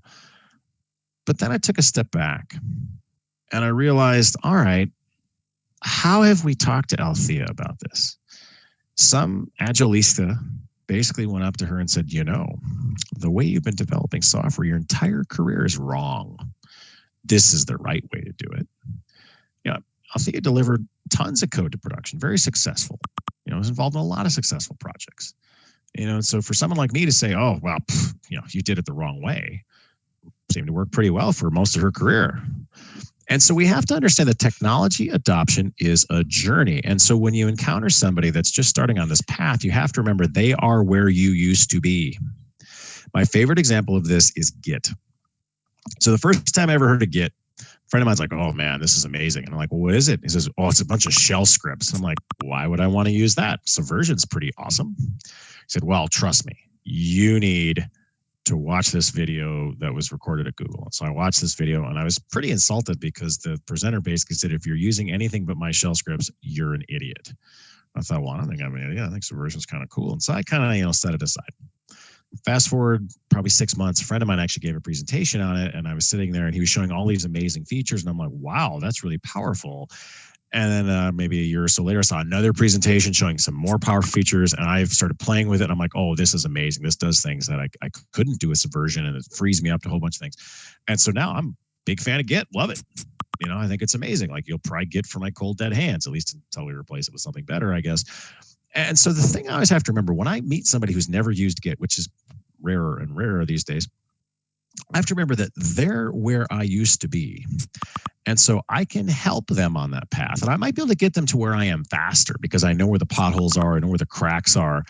But then I took a step back and I realized, all right, how have we talked to Althea about this? Some Agilista basically went up to her and said, the way you've been developing software your entire career is wrong. This is the right way to do it. Althea delivered tons of code to production, very successful. You know, was involved in a lot of successful projects. You know, so for someone like me to say, oh, well, you know, you did it the wrong way, seemed to work pretty well for most of her career. And so we have to understand that technology adoption is a journey. And so when you encounter somebody that's just starting on this path, you have to remember they are where you used to be. My favorite example of this is Git. So the first time I ever heard of Git, a friend of mine's like, oh man, this is amazing. And I'm like, well, what is it? He says, oh, it's a bunch of shell scripts. I'm like, why would I want to use that? Subversion's pretty awesome. He said, well, trust me, you need to watch this video that was recorded at Google. And so I watched this video and I was pretty insulted because the presenter basically said, if you're using anything but my shell scripts, you're an idiot. I thought, well, I don't think I'm an idiot. I think Subversion's kind of cool. And so I kind of, you know, set it aside. Fast forward probably 6 months, a friend of mine actually gave a presentation on it, and I was sitting there and he was showing all these amazing features, and I'm like, wow, that's really powerful. And then maybe a year or so later, I saw another presentation showing some more powerful features, and I started playing with it. And I'm like, oh, this is amazing. This does things that I couldn't do with Subversion, and it frees me up to a whole bunch of things. And so now I'm a big fan of Git. Love it. You know, I think it's amazing. Like, you'll probably Git for my cold dead hands, at least until we replace it with something better, I guess. And so the thing I always have to remember when I meet somebody who's never used Git, which is rarer and rarer these days, I have to remember that they're where I used to be. And so I can help them on that path. And I might be able to get them to where I am faster because I know where the potholes are, I know where the cracks are,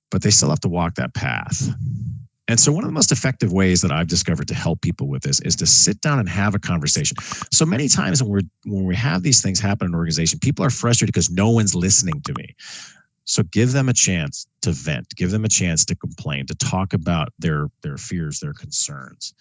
but they still have to walk that path. And so one of the most effective ways that I've discovered to help people with this is to sit down and have a conversation. So many times when we have these things happen in an organization, people are frustrated because no one's listening to me. So give them a chance to vent, give them a chance to complain, to talk about their fears, their concerns.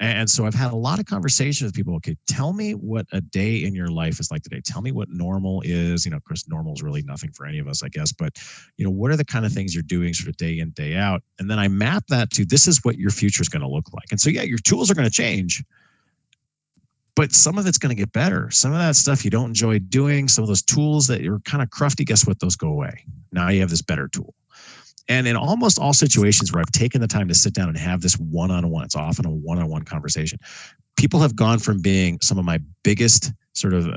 And so I've had a lot of conversations with people. Okay, tell me what a day in your life is like today. Tell me what normal is. You know, of course, normal is really nothing for any of us, I guess. But, you know, what are the kind of things you're doing sort of day in, day out? And then I map that to this is what your future is going to look like. And so, yeah, your tools are going to change, but some of it's going to get better. Some of that stuff you don't enjoy doing, some of those tools that you're kind of crufty, guess what? Those go away. Now you have this better tool. And in almost all situations where I've taken the time to sit down and have this one-on-one, it's often a one-on-one conversation, people have gone from being some of my biggest sort of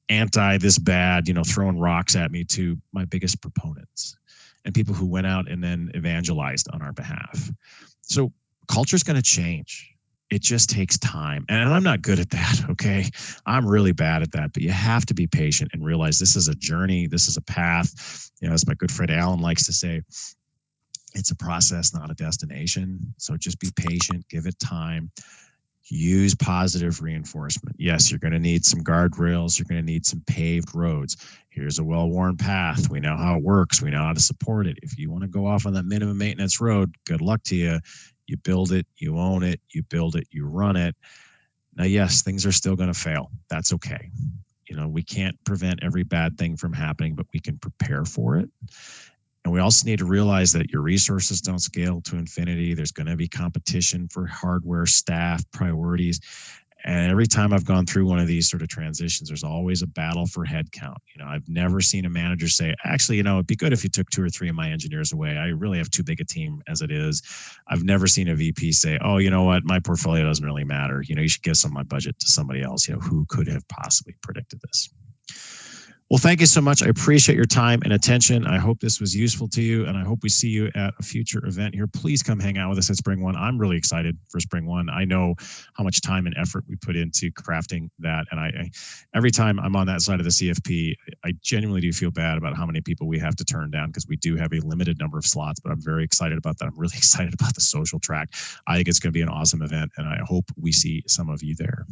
anti this bad, you know, throwing rocks at me, to my biggest proponents and people who went out and then evangelized on our behalf. So culture is going to change. It just takes time. And I'm not good at that, okay? I'm really bad at that. But you have to be patient and realize this is a journey. This is a path. You know, as my good friend Alan likes to say, it's a process, not a destination. So just be patient, give it time, use positive reinforcement. Yes, you're going to need some guardrails. You're going to need some paved roads. Here's a well-worn path. We know how it works. We know how to support it. If you want to go off on that minimum maintenance road, good luck to you. You build it, you own it, you build it, you run it. Now, yes, things are still going to fail. That's okay. You know, we can't prevent every bad thing from happening, but we can prepare for it. And we also need to realize that your resources don't scale to infinity. There's going to be competition for hardware, staff, priorities. And every time I've gone through one of these sort of transitions, there's always a battle for headcount. You know, I've never seen a manager say, actually, you know, it'd be good if you took 2 or 3 of my engineers away. I really have too big a team as it is. I've never seen a VP say, oh, you know what, my portfolio doesn't really matter. You know, you should give some of my budget to somebody else. You know, who could have possibly predicted this? Well, thank you so much. I appreciate your time and attention. I hope this was useful to you, and I hope we see you at a future event here. Please come hang out with us at Spring One. I'm really excited for Spring One. I know how much time and effort we put into crafting that, and I every time I'm on that side of the CFP, I genuinely do feel bad about how many people we have to turn down because we do have a limited number of slots, but I'm very excited about that. I'm really excited about the social track. I think it's going to be an awesome event, and I hope we see some of you there.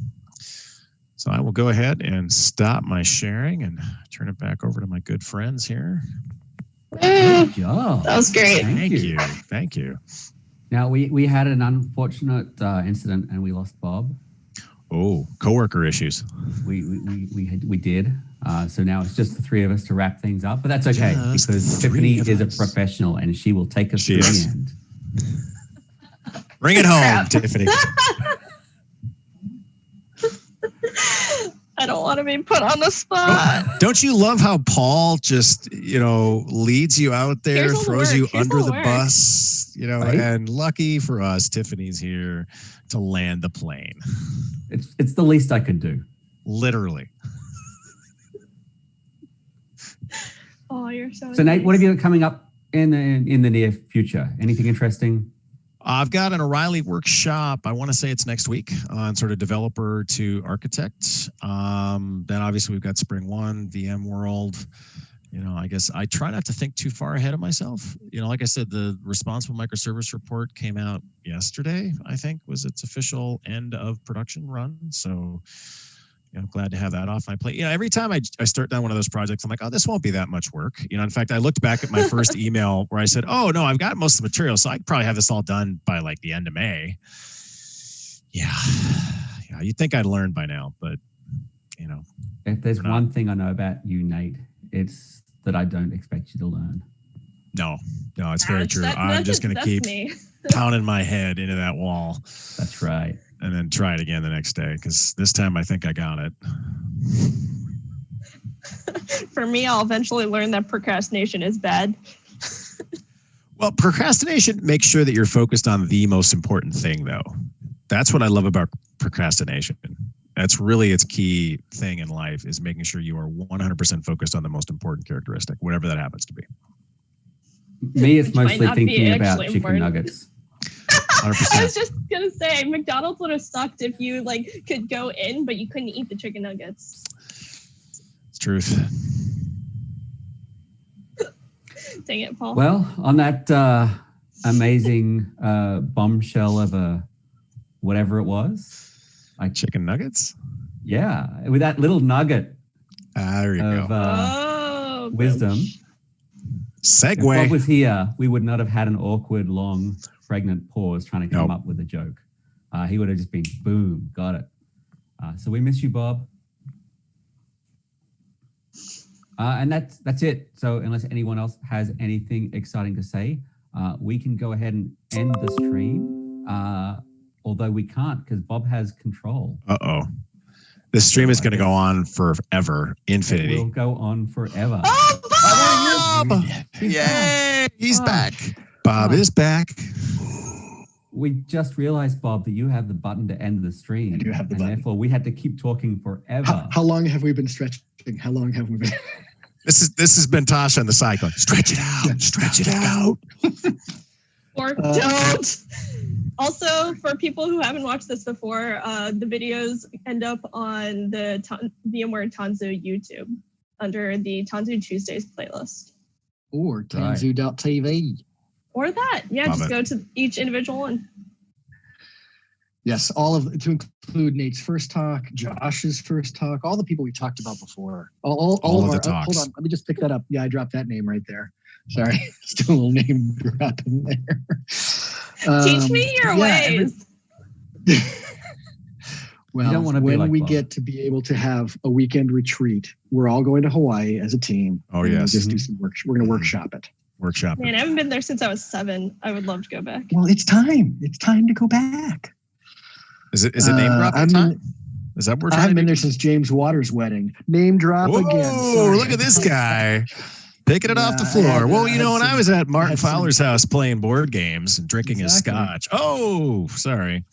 So I will go ahead and stop my sharing and turn it back over to my good friends here. Good job. That was great. Thank you. Thank you. Now, we had an unfortunate incident and we lost Bob. Oh, coworker issues. We did. So now it's just the 3 of us to wrap things up, but that's okay because Tiffany is a professional and she will take us to the end. Bring it home, Tiffany. I don't want to be put on the spot. Don't you love how Paul just, you know, leads you out there, throws you under the bus, you know, right? And lucky for us, Tiffany's here to land the plane. It's the least I could do. Literally. Oh, you're so. So Nate, what have you got coming up in the near future? Anything interesting? I've got an O'Reilly workshop. I want to say it's next week on sort of developer to architect. Then obviously we've got Spring One, VMworld. I guess I try not to think too far ahead of myself. Like I said, the responsible microservice report came out yesterday, I think was its official end of production run. So I'm glad to have that off my plate. Every time I start down one of those projects, I'm like, oh, this won't be that much work. In fact, I looked back at my first email where I said, oh, no, I've got most of the material, so I could probably have this all done by like the end of May. Yeah, you'd think I'd learned by now, but, If there's one thing I know about you, Nate, it's that I don't expect you to learn. No, it's very true. I'm just going to keep pounding my head into that wall. That's right. And then try it again the next day, because this time I think I got it. For me, I'll eventually learn that procrastination is bad. Well, procrastination makes sure that you're focused on the most important thing, though. That's what I love about procrastination. That's really its key thing in life, is making sure you are 100% focused on the most important characteristic, whatever that happens to be. Me, it's mostly thinking about chicken nuggets. 100%. I was just gonna say, McDonald's would have sucked if you could go in, but you couldn't eat the chicken nuggets. It's truth. Dang it, Paul. Well, on that amazing bombshell of a whatever it was, Chicken nuggets. Yeah, with that little nugget. There you go. Wisdom. Segue. If Bob was here, we would not have had an awkward, long, pregnant pause trying to come up with a joke. He would have just been, boom, got it. So we miss you, Bob. And that's it. So unless anyone else has anything exciting to say, we can go ahead and end the stream. Although we can't, because Bob has control. Uh-oh. This stream is going to go on forever, infinity. It will go on forever. Oh, Bob! Yay! He's back. Bob is back. We just realized, Bob, that you have the button to end the stream. I do have the button. Therefore, we had to keep talking forever. How long have we been stretching? How long have we been? This has been Tasha on the side going, stretch it out, stretch it out. Or don't. Also, for people who haven't watched this before, the videos end up on the VMware Tanzu YouTube under the Tanzu Tuesdays playlist. Or Tanzu.tv. Or that. Yeah, Love just it. go to each individual one. Yes, to include Nate's first talk, Josh's first talk, all the people we talked about before. All of the our talks. Hold on, let me just pick that up. Yeah, I dropped that name right there. Sorry, still a little name drop in there. Teach me your ways. Well, when like we Bob. get to be able to have a weekend retreat, we're all going to Hawaii as a team. Oh, and yes. We'll just do some work. We're going to workshop it. Workshop. Man, I haven't been there since I was 7. I would love to go back. Well, it's time. It's time to go back. Is it name dropping time? Is that what we're I trying haven't to been do? there since James Waters' wedding. Name drop again. Whoa, Sorry. look at this guy. Picking it off the Yeah, floor. Well, I when I was at Martin some- Fowler's house playing board games and drinking his scotch. Oh, sorry.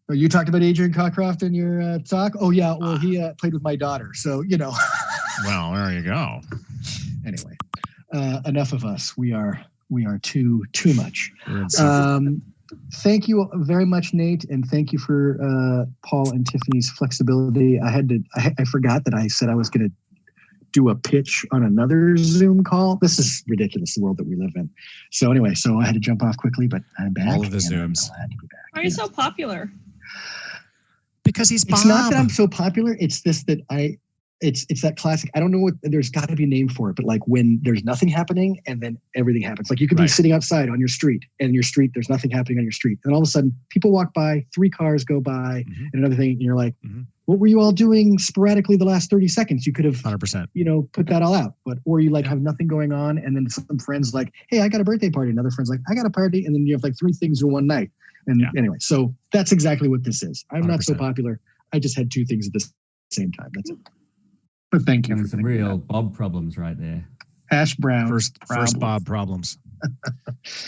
Oh, you talked about Adrian Cockcroft in your talk? Oh, yeah. Well, he played with my daughter. So, Well, there you go. Anyway, enough of us. We are too much. We're in Thank you very much, Nate, and thank you for Paul and Tiffany's flexibility. I forgot that I said I was going to do a pitch on another Zoom call. This is ridiculous, the world that we live in. So anyway, I had to jump off quickly, but I'm back. All of the and I'm Zooms. glad to be back. Why are you so popular? Because he's Bob. It's not that I'm so popular. It's this that it's that classic. I don't know what, there's got to be a name for it, but like when there's nothing happening and then everything happens. Like you could be Right. sitting outside on your street and your street, there's nothing happening on your street. And all of a sudden people walk by, 3 cars go by Mhm. and another thing. And you're like, Mhm. what were you all doing sporadically the last 30 seconds? You could have, 100%. put that all out, or you have nothing going on. And then some friends like, hey, I got a birthday party. Another friend's like, I got a party. And then you have like 3 things in one night. And Yeah. anyway, so that's exactly what this is. I'm not so 100%. popular. I just had 2 things at the same time. That's it. But thank you And for some thinking real that. Bob problems right there. Hash brown. First Bob problems.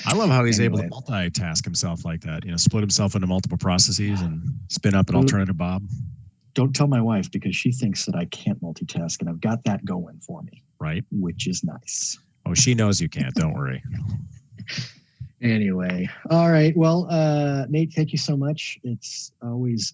I love how he's able to Anyway. multitask himself like that. Split himself into multiple processes and spin up an alternative Bob. Don't tell my wife because she thinks that I can't multitask, and I've got that going for me. Right. which is nice. Oh, she knows you can't. Don't worry. Anyway, all right. Well, Nate, thank you so much. It's always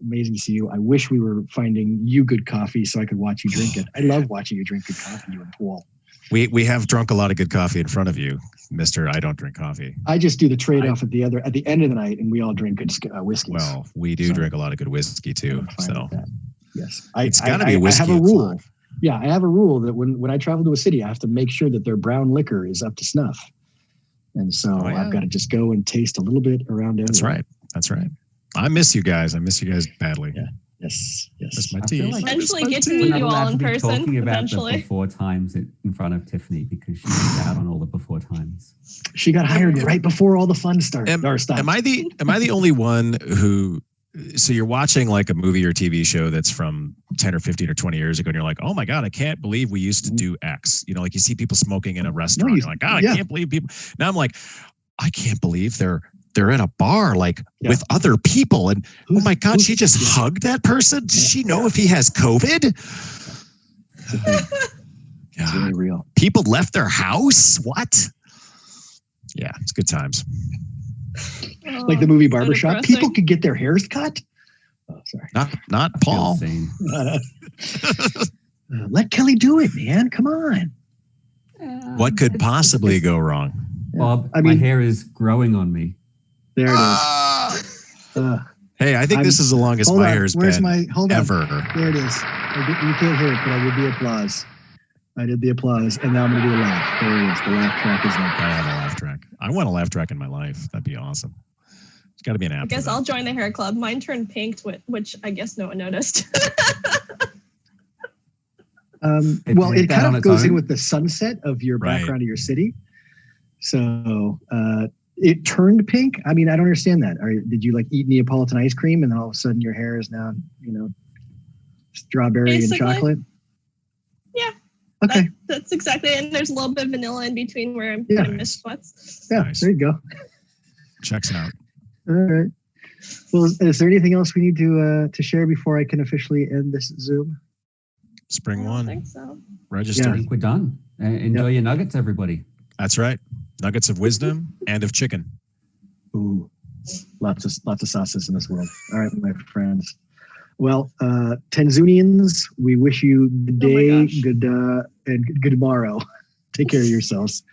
amazing to see you. I wish we were finding you good coffee so I could watch you drink it. I love watching you drink good coffee, you and Paul. We have drunk a lot of good coffee in front of you, Mister. I don't drink coffee. I just do the trade-off at the end of the night, and we all drink good whiskeys. Well, we do drink a lot of good whiskey too. I'm fine So with that. Yes, it's got to be whiskey. I have a rule. Yeah, I have a rule that when I travel to a city, I have to make sure that their brown liquor is up to snuff. And so I've got to just go and taste a little bit around everywhere. That's right. That's right. I miss you guys. I miss you guys badly. Yeah. Yes. Miss my I feel tea. like Eventually Miss my get to tea. meet We're you not all allowed in to be person. talking about the Eventually. before times in front of Tiffany because she missed out on all the before times. She got hired right before all the fun started. Am I the only one who? So you're watching like a movie or TV show that's from 10 or 15 or 20 years ago, and you're like, oh my God, I can't believe we used to do X. You know, like you see people smoking in a restaurant. You're like, oh, I can't believe people. Now I'm like, I can't believe they're in a bar like with other people. And oh my God, she just hugged that person. Does she know if he has COVID? It's really real. People left their house. What? Yeah, it's good times. Like the movie Barbershop. depressing. People could get their hairs cut. Oh, sorry. Not Paul. Let Kelly do it, man. Come on. What could possibly go wrong? Bob, I mean- my hair is growing on me. There it is. Hey, I think this is the longest Hold my on. hair's Where's been my? Hold on. ever. There it is. You can't hear it, but I did the applause. I did the applause, and now I'm going to do the laugh. There it is. The laugh track is there. Gotta have a laugh track. I want a laugh track in my life. That'd be awesome. It's got to be an app. I guess I'll join the hair club. Mine turned pink, which I guess no one noticed. Well, it kind of goes in with the sunset of your Right. background of your city. So it turned pink. I mean, I don't understand that. Did you like eat Neapolitan ice cream and all of a sudden your hair is now, strawberry Basically. and chocolate? Yeah. Okay. That's exactly it. And there's a little bit of vanilla in between where I'm Yeah. putting my sweats. Yeah, Nice. there you go. Checks out. All right. Well, is there anything else we need to share before I can officially end this Zoom? Spring I don't one. think so. Register. I think we're done. Enjoy your nuggets, everybody. That's right. Nuggets of wisdom and of chicken. Ooh, lots of sauces in this world. All right, my friends. Well, Tanzunians, we wish you good Oh my day, gosh. good and good tomorrow. Take care of yourselves.